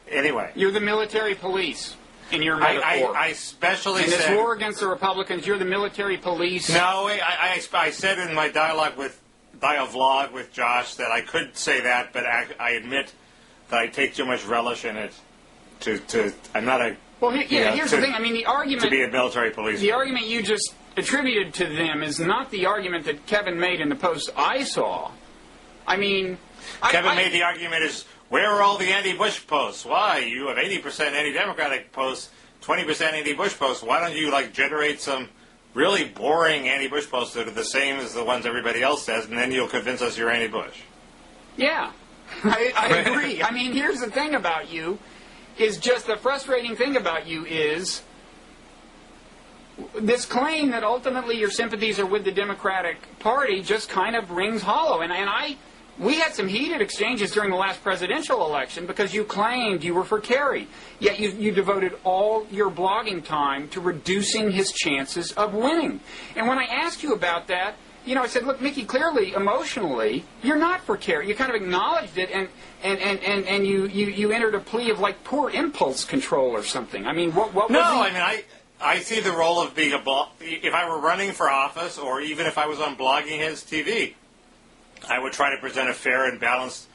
Anyway. You're the military police in your metaphor. I especially in this said... war against the Republicans, you're the military police. No, I said in my dialogue with Josh that I could say that, but I admit that I take too much relish in it I'm not a... Well, here's the thing. I mean, the argument... To be a military police. The argument you just attributed to them is not the argument that Kevin made in the post I saw. I mean... Kevin made the argument is, where are all the anti-Bush posts? Why? You have 80% anti-Democratic posts, 20% anti-Bush posts. Why don't you, generate some really boring anti-Bush posts that are the same as the ones everybody else says, and then you'll convince us you're anti-Bush? Yeah, I agree. I mean, here's the thing about you, is just the frustrating thing about you is this claim that ultimately your sympathies are with the Democratic Party just kind of rings hollow. We had some heated exchanges during the last presidential election because you claimed you were for Kerry. Yet you devoted all your blogging time to reducing his chances of winning. And when I asked you about that, I said, look, Mickey, clearly, emotionally, you're not for Kerry. You kind of acknowledged it, and you entered a plea of, poor impulse control or something. I mean, what was I see the role of being if I were running for office, or even if I was on Blogging His TV, I would try to present a fair and balanced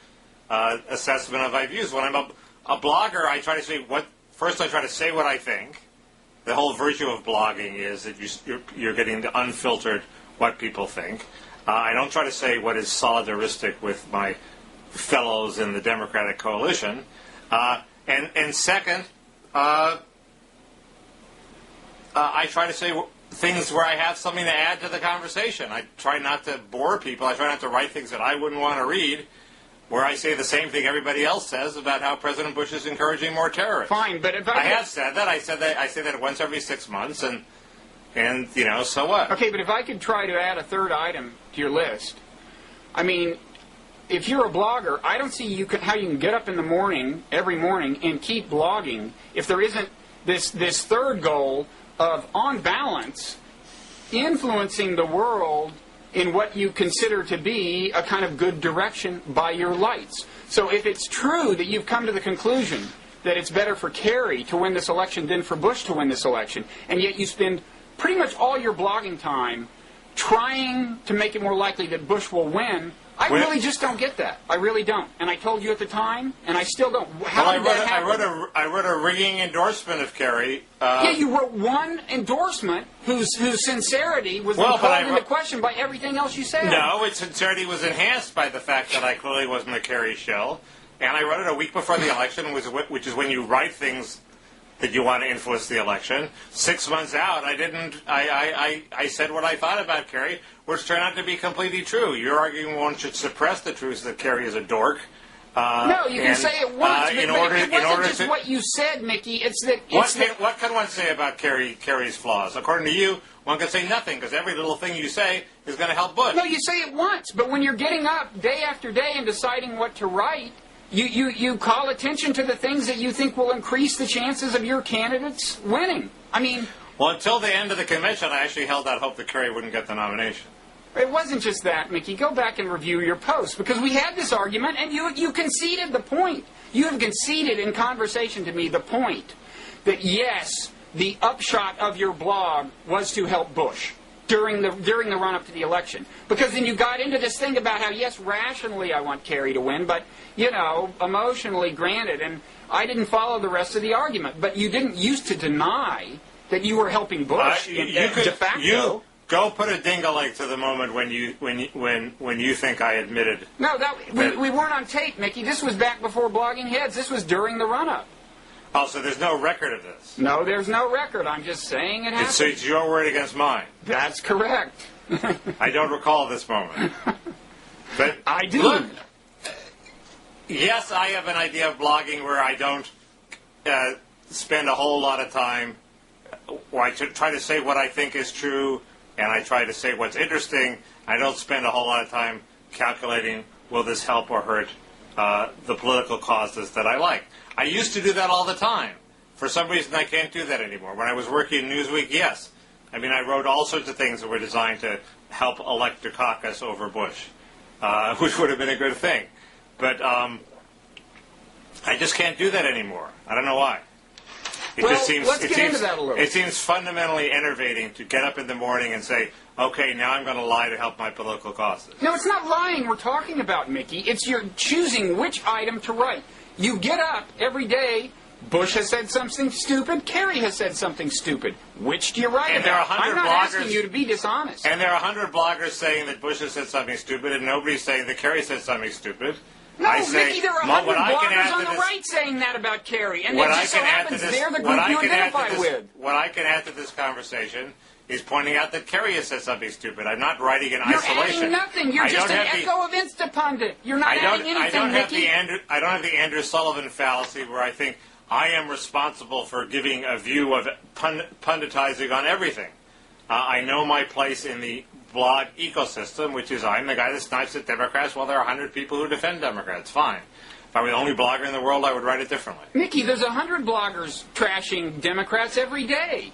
assessment of my views. When I'm a blogger, I try to say first I try to say what I think. The whole virtue of blogging is that you're getting the unfiltered what people think. I don't try to say what is solidaristic with my fellows in the Democratic coalition. And second, I try to say things where I have something to add to the conversation. I try not to bore people. I try not to write things that I wouldn't want to read, where I say the same thing everybody else says about how President Bush is encouraging more terrorists. Fine, but if I have said that. I say that once every 6 months, and so what? Okay, but if I could try to add a third item to your list, I mean, if you're a blogger, I don't see how you can get up in the morning, every morning, and keep blogging if there isn't this third goal of, on balance, influencing the world in what you consider to be a kind of good direction by your lights. So if it's true that you've come to the conclusion that it's better for Kerry to win this election than for Bush to win this election, and yet you spend pretty much all your blogging time trying to make it more likely that Bush will win, I really just don't get that. I really don't. And I told you at the time, and I still don't. How did that happen? I wrote a ringing endorsement of Kerry. Yeah, you wrote one endorsement whose sincerity was called into question by everything else you said. No, its sincerity was enhanced by the fact that I clearly wasn't a Kerry shill. and I wrote it a week before the election, which is when you write things that you want to influence the election. 6 months out, I said what I thought about Kerry, which turned out to be completely true. You're arguing one should suppress the truth that Kerry is a dork. No, you can say it once, but it wasn't just what you said, Mickey. It's that. What can one say about Kerry's flaws? According to you, one can say nothing, because every little thing you say is going to help Bush. No, you say it once, but when you're getting up day after day and deciding what to write, you call attention to the things that you think will increase the chances of your candidates winning. I mean... Well, until the end of the convention, I actually held out hope that Kerry wouldn't get the nomination. It wasn't just that, Mickey. Go back and review your post, because we had this argument, and you conceded the point. You have conceded in conversation to me the point that, yes, the upshot of your blog was to help Bush during the run-up to the election. Because then you got into this thing about how, yes, rationally I want Kerry to win, but, you know, emotionally, granted, and I didn't follow the rest of the argument. But you didn't used to deny that you were helping Bush de facto. Go put a ding-a-leg to the moment when you think I admitted. No, we weren't on tape, Mickey. This was back before Blogging Heads. This was during the run-up. Oh, so there's no record of this? No, there's no record. I'm just saying it happened. So it's your word against mine. That's correct. I don't recall this moment. But I do. Look, yes, I have an idea of blogging where I don't spend a whole lot of time, where I try to say what I think is true, and I try to say what's interesting. I don't spend a whole lot of time calculating, will this help or hurt the political causes that I like. I used to do that all the time. For some reason, I can't do that anymore. When I was working in Newsweek, yes. I mean, I wrote all sorts of things that were designed to help elect Dukakis over Bush, which would have been a good thing. But I just can't do that anymore. I don't know why. Let's get into that a little. It seems fundamentally enervating to get up in the morning and say, okay, now I'm going to lie to help my political causes. No, it's not lying we're talking about, Mickey. It's you're choosing which item to write. You get up every day, Bush has said something stupid, Kerry has said something stupid. Which do you write and about? There are I'm not asking you to be dishonest. And there are 100 bloggers saying that Bush has said something stupid, and nobody's saying that Kerry said something stupid. No, Mickey, there are 100 bloggers on the right saying that about Kerry, and it just so happens they're the group you identify with. What I can add to this conversation is pointing out that Kerry has said something stupid. I'm not writing in isolation. You're adding nothing. You're just an echo of Instapundit. You're not adding anything, Mickey. I don't have the Andrew Sullivan fallacy where I think I am responsible for giving a view of punditizing on everything. I know my place in the blog ecosystem, which is I'm the guy that snipes at Democrats while there are 100 people who defend Democrats. Fine. If I were the only blogger in the world, I would write it differently. Mickey, there's 100 bloggers trashing Democrats every day.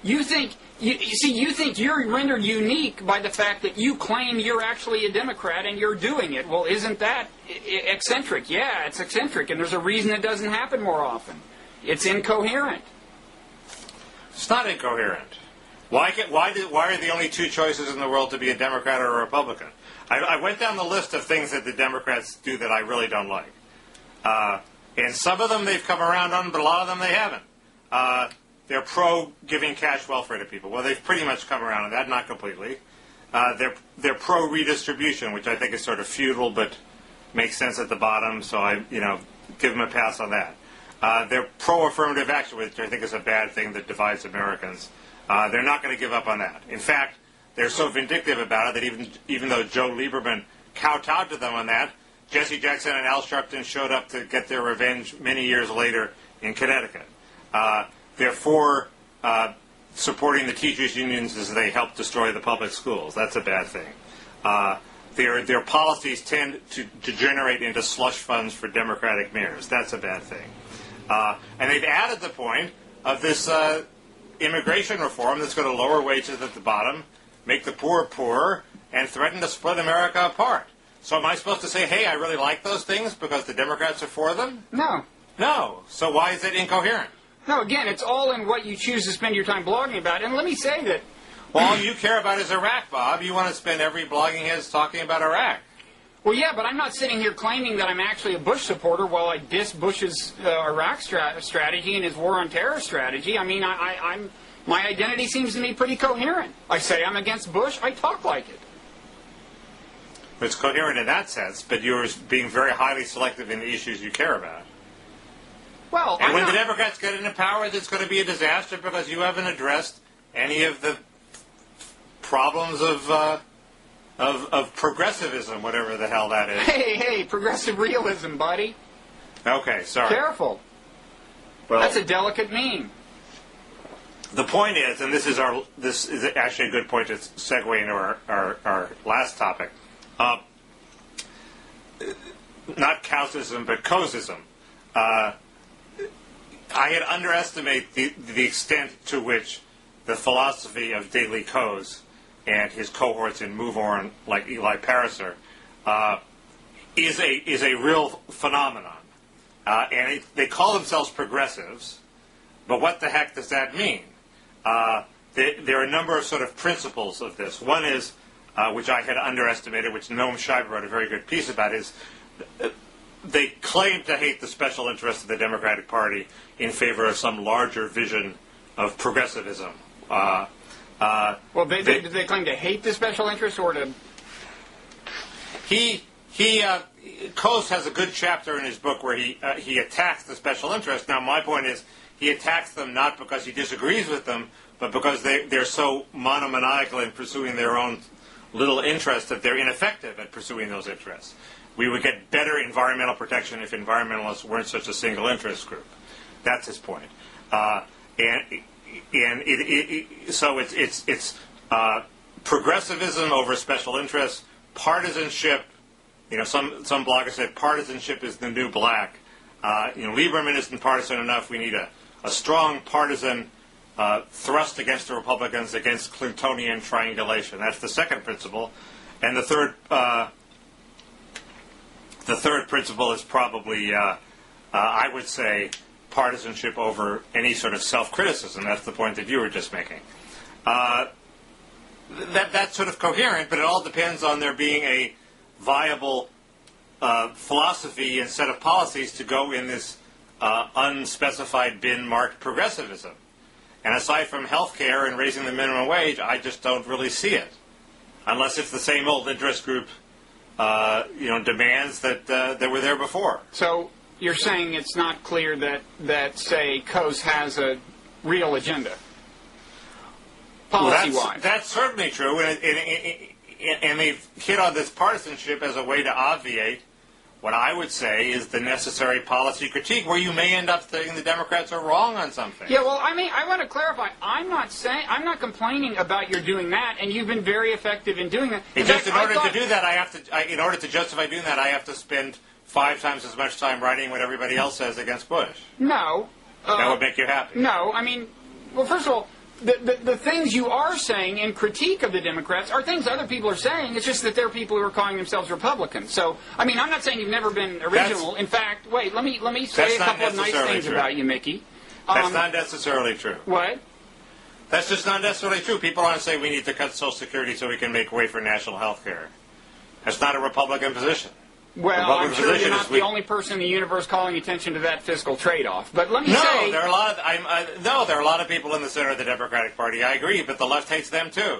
You think you're rendered unique by the fact that you claim you're actually a Democrat and you're doing it. Well, isn't that eccentric? Yeah, it's eccentric, and there's a reason it doesn't happen more often. It's incoherent. It's not incoherent. Why are the only two choices in the world to be a Democrat or a Republican? I went down the list of things that the Democrats do that I really don't like. And some of them they've come around on, but a lot of them they haven't. They're pro-giving cash welfare to people. Well, they've pretty much come around on that, not completely. They're pro-redistribution, which I think is sort of futile, but makes sense at the bottom, so I give them a pass on that. They're pro-affirmative action, which I think is a bad thing that divides Americans. They're not going to give up on that. In fact, they're so vindictive about it that even though Joe Lieberman kowtowed to them on that, Jesse Jackson and Al Sharpton showed up to get their revenge many years later in Connecticut. They're for supporting the teachers' unions as they help destroy the public schools. That's a bad thing. Their policies tend to degenerate into slush funds for Democratic mayors. That's a bad thing. And they've added the point of this immigration reform that's going to lower wages at the bottom, make the poor poorer, and threaten to split America apart. So am I supposed to say, hey, I really like those things because the Democrats are for them? No. No. So why is it incoherent? No, again, it's all in what you choose to spend your time blogging about. And let me say that... Well, all you care about is Iraq, Bob. You want to spend every blogging head talking about Iraq. Well, yeah, but I'm not sitting here claiming that I'm actually a Bush supporter while I diss Bush's Iraq strategy and his war on terror strategy. I mean, my identity seems to me pretty coherent. I say I'm against Bush. I talk like it. It's coherent in that sense, but you're being very highly selective in the issues you care about. Well, and when the Democrats get into power, it's going to be a disaster because you haven't addressed any of the problems of progressivism, whatever the hell that is. Hey, progressive realism, buddy. Okay, sorry. Careful. Well, that's a delicate meme. The point is, and this is actually a good point to segue into our last topic. Not kausism, but kosism. I had underestimated the extent to which the philosophy of Daley Kos and his cohorts in Move On, like Eli Pariser, is a real phenomenon. And they call themselves progressives, but what the heck does that mean? There are a number of sort of principles of this. One is, which I had underestimated, which Noam Scheiber wrote a very good piece about, is they claim to hate the special interests of the Democratic Party in favor of some larger vision of progressivism. Well, do they claim to hate the special interests or to... Kos has a good chapter in his book where he attacks the special interests. Now, my point is, he attacks them not because he disagrees with them, but because they're so monomaniacal in pursuing their own little interests that they're ineffective at pursuing those interests. We would get better environmental protection if environmentalists weren't such a single interest group. That's his point. So it's progressivism over special interests, partisanship. Some bloggers said partisanship is the new black. Lieberman isn't partisan enough. We need a strong partisan thrust against the Republicans, against Clintonian triangulation. That's the second principle. And the third principle is probably, I would say, partisanship over any sort of self-criticism. That's the point that you were just making. That's sort of coherent, but it all depends on there being a viable philosophy and set of policies to go in this unspecified bin marked progressivism. And aside from health care and raising the minimum wage, I just don't really see it. Unless it's the same old interest group demands that were there before. So you're saying it's not clear that say, Kos has a real agenda, policy-wise? Well, that's certainly true, and they've hit on this partisanship as a way to obviate what I would say is the necessary policy critique, where you may end up saying the Democrats are wrong on something. Yeah, well, I want to clarify. I'm not complaining about your doing that, and you've been very effective in doing that. In order to do that, in order to justify doing that, I have to spend 5 times as much time writing what everybody else says against Bush. No. That would make you happy. No, well, first of all, the things you are saying in critique of the Democrats are things other people are saying. It's just that they're people who are calling themselves Republicans. So, I'm not saying you've never been original. In fact, wait, let me say a couple of nice things about you, Mickey. That's not necessarily true. What? That's just not necessarily true. People aren't saying we need to cut Social Security so we can make way for national health care. That's not a Republican position. Well, I'm sure you're not the only person in the universe calling attention to that fiscal trade-off. But let me say... there are a lot of people in the center of the Democratic Party. I agree, but the left hates them too.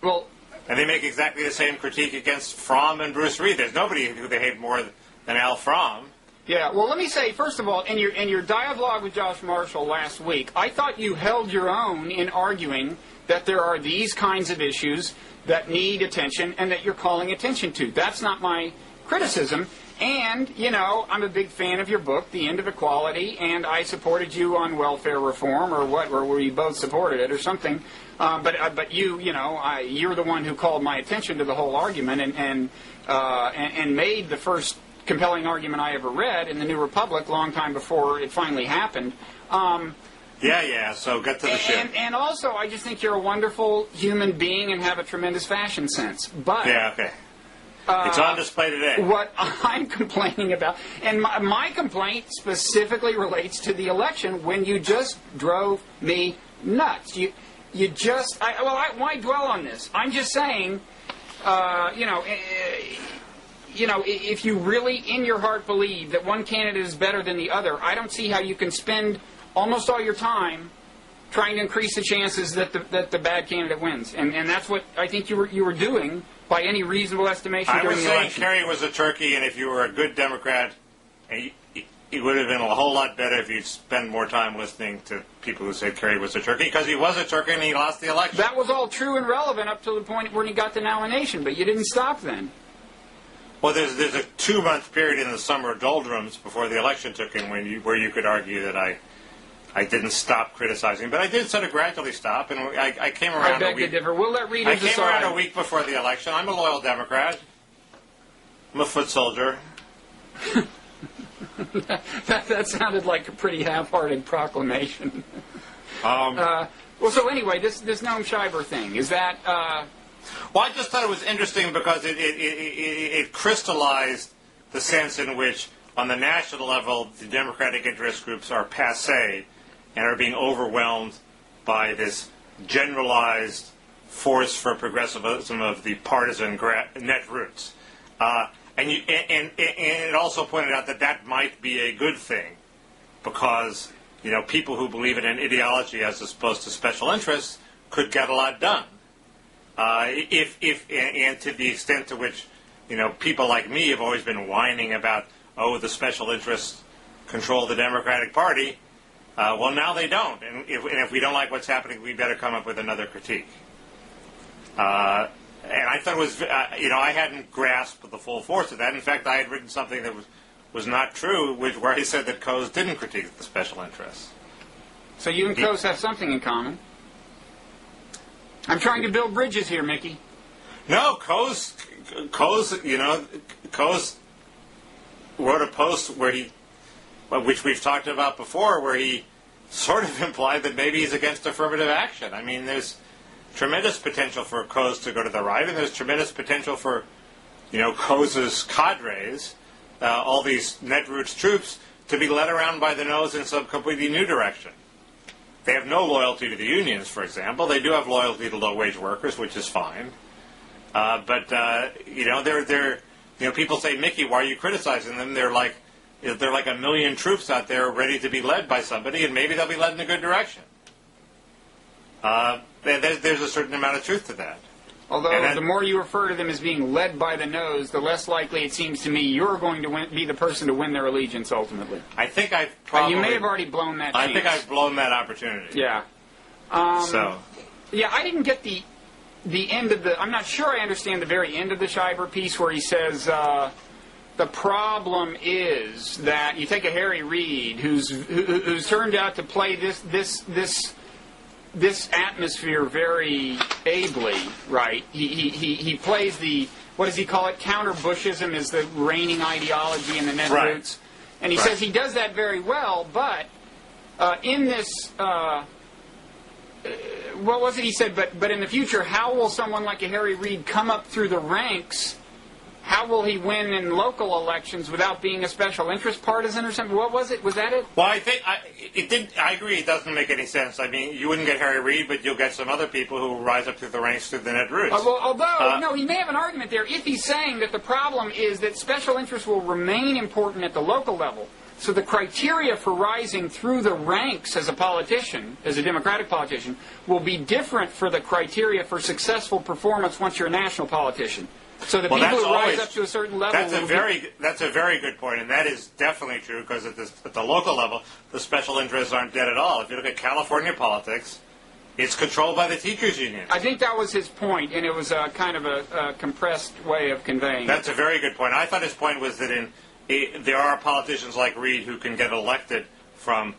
Well... And they make exactly the same critique against Fromm and Bruce Reed. There's nobody who they hate more than Al Fromm. Yeah, well, let me say, first of all, in your dialogue with Josh Marshall last week, I thought you held your own in arguing that there are these kinds of issues that need attention and that you're calling attention to. That's not my criticism. And, I'm a big fan of your book, The End of Equality, and I supported you on welfare reform, or we both supported it or something. But you're the one who called my attention to the whole argument and made the first compelling argument I ever read in the New Republic long time before it finally happened. So get to the shit. And also, I just think you're a wonderful human being and have a tremendous fashion sense. But yeah, okay. It's on display today. What I'm complaining about, and my complaint specifically relates to the election when you just drove me nuts. You just, why dwell on this? I'm just saying, if you really in your heart believe that one candidate is better than the other, I don't see how you can spend almost all your time trying to increase the chances that the bad candidate wins, and that's what I think you were doing by any reasonable estimation during the election. I was saying Kerry was a turkey, and if you were a good Democrat, it would have been a whole lot better if you'd spend more time listening to people who said Kerry was a turkey, because he was a turkey and he lost the election. That was all true and relevant up to the point when he got the nomination, but you didn't stop then. Well, there's a 2-month period in the summer doldrums before the election took in where you could argue that I didn't stop criticizing, but I did sort of gradually stop, and I came around. I beg to differ. We'll let readers decide. I came around a week before the election. I'm a loyal Democrat. I'm a foot soldier. that sounded like a pretty half-hearted proclamation. Well, so anyway, this Noam Scheiber thing, is that... Well, I just thought it was interesting because it crystallized the sense in which, on the national level, the Democratic interest groups are passé and are being overwhelmed by this generalized force for progressivism of the partisan net roots. And it also pointed out that might be a good thing because, people who believe in an ideology as opposed to special interests could get a lot done. And to the extent to which, people like me have always been whining about, the special interests control the Democratic Party. Well, now they don't. And if we don't like what's happening, we better come up with another critique. And I thought it was, I hadn't grasped the full force of that. In fact, I had written something that was not true, where I said that Coase didn't critique the special interests. So you and Coase have something in common. I'm trying to build bridges here, Mickey. No, Coase, Coase wrote a post which we've talked about before, where he sort of implied that maybe he's against affirmative action. I mean, there's tremendous potential for Coase to go to the right, and there's tremendous potential for, Coase's cadres, all these netroots troops, to be led around by the nose in some completely new direction. They have no loyalty to the unions, for example. They do have loyalty to low-wage workers, which is fine. But people say, Mickey, why are you criticizing them? They're like a million troops out there ready to be led by somebody, and maybe they'll be led in a good direction. There's a certain amount of truth to that. Although the more you refer to them as being led by the nose, the less likely it seems to me you're going to be the person to win their allegiance ultimately. I think I've probably... you may have already blown that chance. I think I've blown that opportunity. Yeah. Yeah, I didn't get the end of the... I'm not sure I understand the very end of the Scheiber piece where he says... the problem is that you take a Harry Reid who's turned out to play this atmosphere very ably, right? He plays the, what does he call it? Counter-Bushism is the reigning ideology in the net roots. And he says he does that very well, but in this, what was it he said? But in the future, how will someone like a Harry Reid come up through the ranks? How will he win in local elections without being a special interest partisan or something? What was it? Was that it? Well, I think I agree. It doesn't make any sense. I mean, you wouldn't get Harry Reid, but you'll get some other people who will rise up through the ranks through the net roots. Although, he may have an argument there if he's saying that the problem is that special interests will remain important at the local level. So the criteria for rising through the ranks as a politician, as a Democratic politician, will be different for the criteria for successful performance once you're a national politician. So the people who rise up to a certain level... That's a very good point, and that is definitely true, because at the local level, the special interests aren't dead at all. If you look at California politics, it's controlled by the teachers' unions. I think that was his point, and it was kind of a compressed way of conveying That's a very good point. I thought his point was that there are politicians like Reid who can get elected from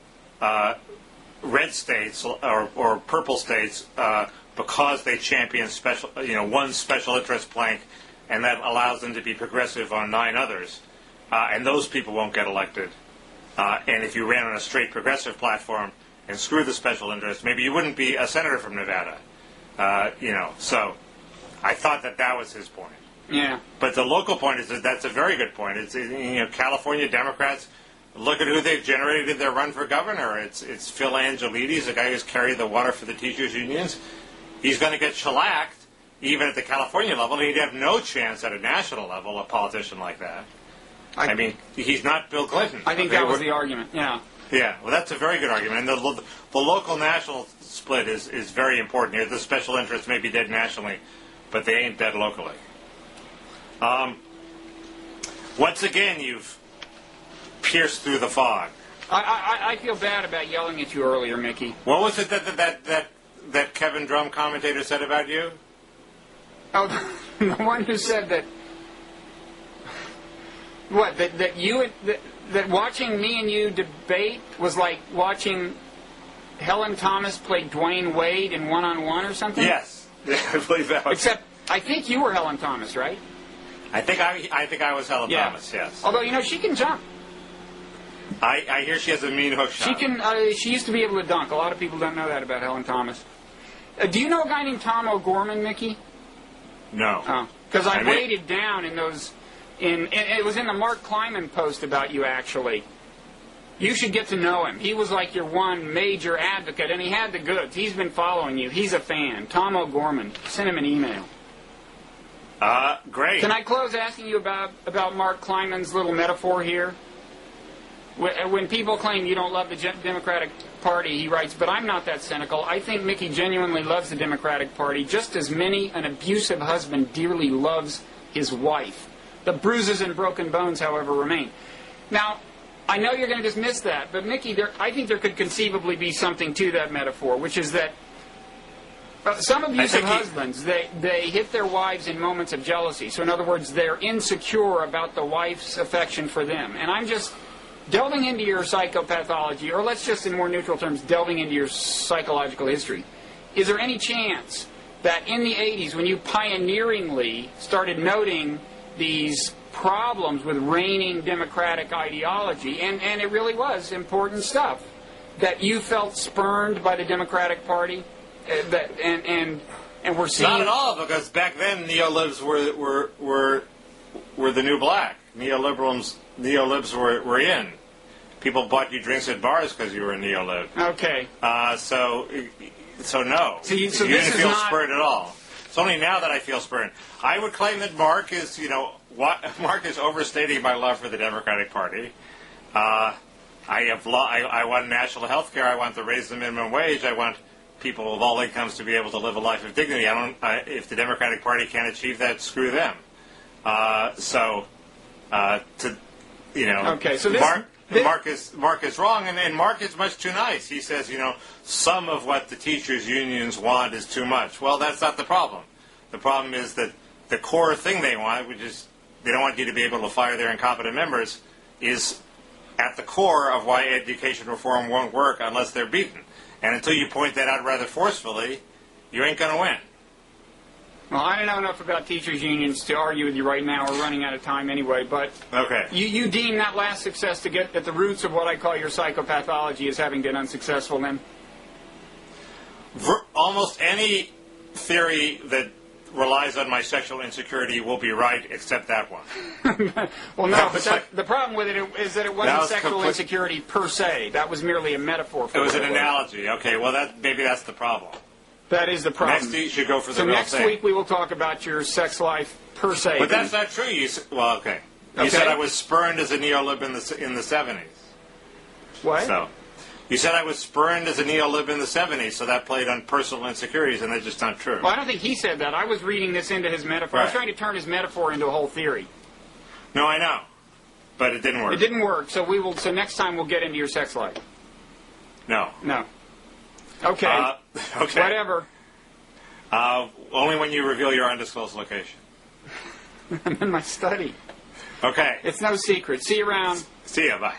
red states or purple states because they champion one special interest plank, and that allows them to be progressive on 9 others. And those people won't get elected. And if you ran on a straight progressive platform and screw the special interest, maybe you wouldn't be a senator from Nevada. So I thought that was his point. Yeah. But the local point is that's a very good point. It's California Democrats, look at who they've generated in their run for governor. It's Phil Angelides, the guy who's carried the water for the teachers' unions. He's going to get shellacked, even at the California level. He'd have no chance at a national level, a politician like that. I mean, he's not Bill Clinton. I think that was the argument, yeah. Yeah, well, that's a very good argument. And the local-national split is very important here. The special interests may be dead nationally, but they ain't dead locally. Once again, you've pierced through the fog. I feel bad about yelling at you earlier, Mickey. What was it that Kevin Drum commentator said about you? Oh, the one who said that... What, that watching me and you debate was like watching Helen Thomas play Dwayne Wade in one-on-one or something? Yes. I believe that was... Except, I think you were Helen Thomas, right? I think I was Helen Thomas, yes. Although, you know, she can jump. I hear she has a mean hook shot. She used to be able to dunk. A lot of people don't know that about Helen Thomas. Do you know a guy named Tom O'Gorman, Mickey? No. Oh. Because I waited down in those... it was in the Mark Kleiman post about you, actually. You should get to know him. He was like your one major advocate, and he had the goods. He's been following you. He's a fan. Tom O'Gorman. Send him an email. Great. Can I close asking you about Mark Kleiman's little metaphor here? When people claim you don't love the Democratic Party, he writes, but I'm not that cynical. I think Mickey genuinely loves the Democratic Party just as many an abusive husband dearly loves his wife. The bruises and broken bones, however, remain. Now, I know you're going to dismiss that, but Mickey, I think there could conceivably be something to that metaphor, which is that some abusive husbands, they hit their wives in moments of jealousy. So in other words, they're insecure about the wife's affection for them. And I'm just delving into your psychopathology, or let's just in more neutral terms, delving into your psychological history. Is there any chance that in the 80s, when you pioneeringly started noting these problems with reigning democratic ideology, and it really was important stuff, that you felt spurned by the Democratic Party, and we're seeing... Not at all, because back then neolibs were the new black. Neolibs were in. People bought you drinks at bars because you were a neolib. Okay. So no. So you didn't feel spurned at all. It's only now that I feel spurned. I would claim that Mark is overstating my love for the Democratic Party. I want national health care. I want to raise the minimum wage. I want people of all incomes to be able to live a life of dignity. If the Democratic Party can't achieve that, screw them. Okay, so Mark is wrong, and Mark is much too nice. He says, some of what the teachers' unions want is too much. Well, that's not the problem. The problem is that the core thing they want, which is they don't want you to be able to fire their incompetent members, is at the core of why education reform won't work unless they're beaten. And until you point that out rather forcefully, you ain't going to win. Well, I don't know enough about teachers' unions to argue with you right now. We're running out of time anyway, but okay. You deem that last success to get at the roots of what I call your psychopathology as having been unsuccessful then? Almost any theory that relies on my sexual insecurity will be right, except that one. Well, no, but the problem with it is that it wasn't sexual insecurity per se. That was merely a metaphor for it. It was an analogy. Okay, well, maybe that's the problem. That is the problem. Next week you should go for the real thing. So next week we will talk about your sex life per se. But that's not true. You said I was spurned as a neolib in the 70s. What? So, you said I was spurned as a neolib in the 70s, so that played on personal insecurities, and that's just not true. Well, I don't think he said that. I was reading this into his metaphor. Right. I was trying to turn his metaphor into a whole theory. No, I know. But it didn't work. It didn't work, so next time we'll get into your sex life. No. Okay. Okay. Whatever. Only when you reveal your undisclosed location. I'm in my study. Okay. It's no secret. See you around. See ya. Bye.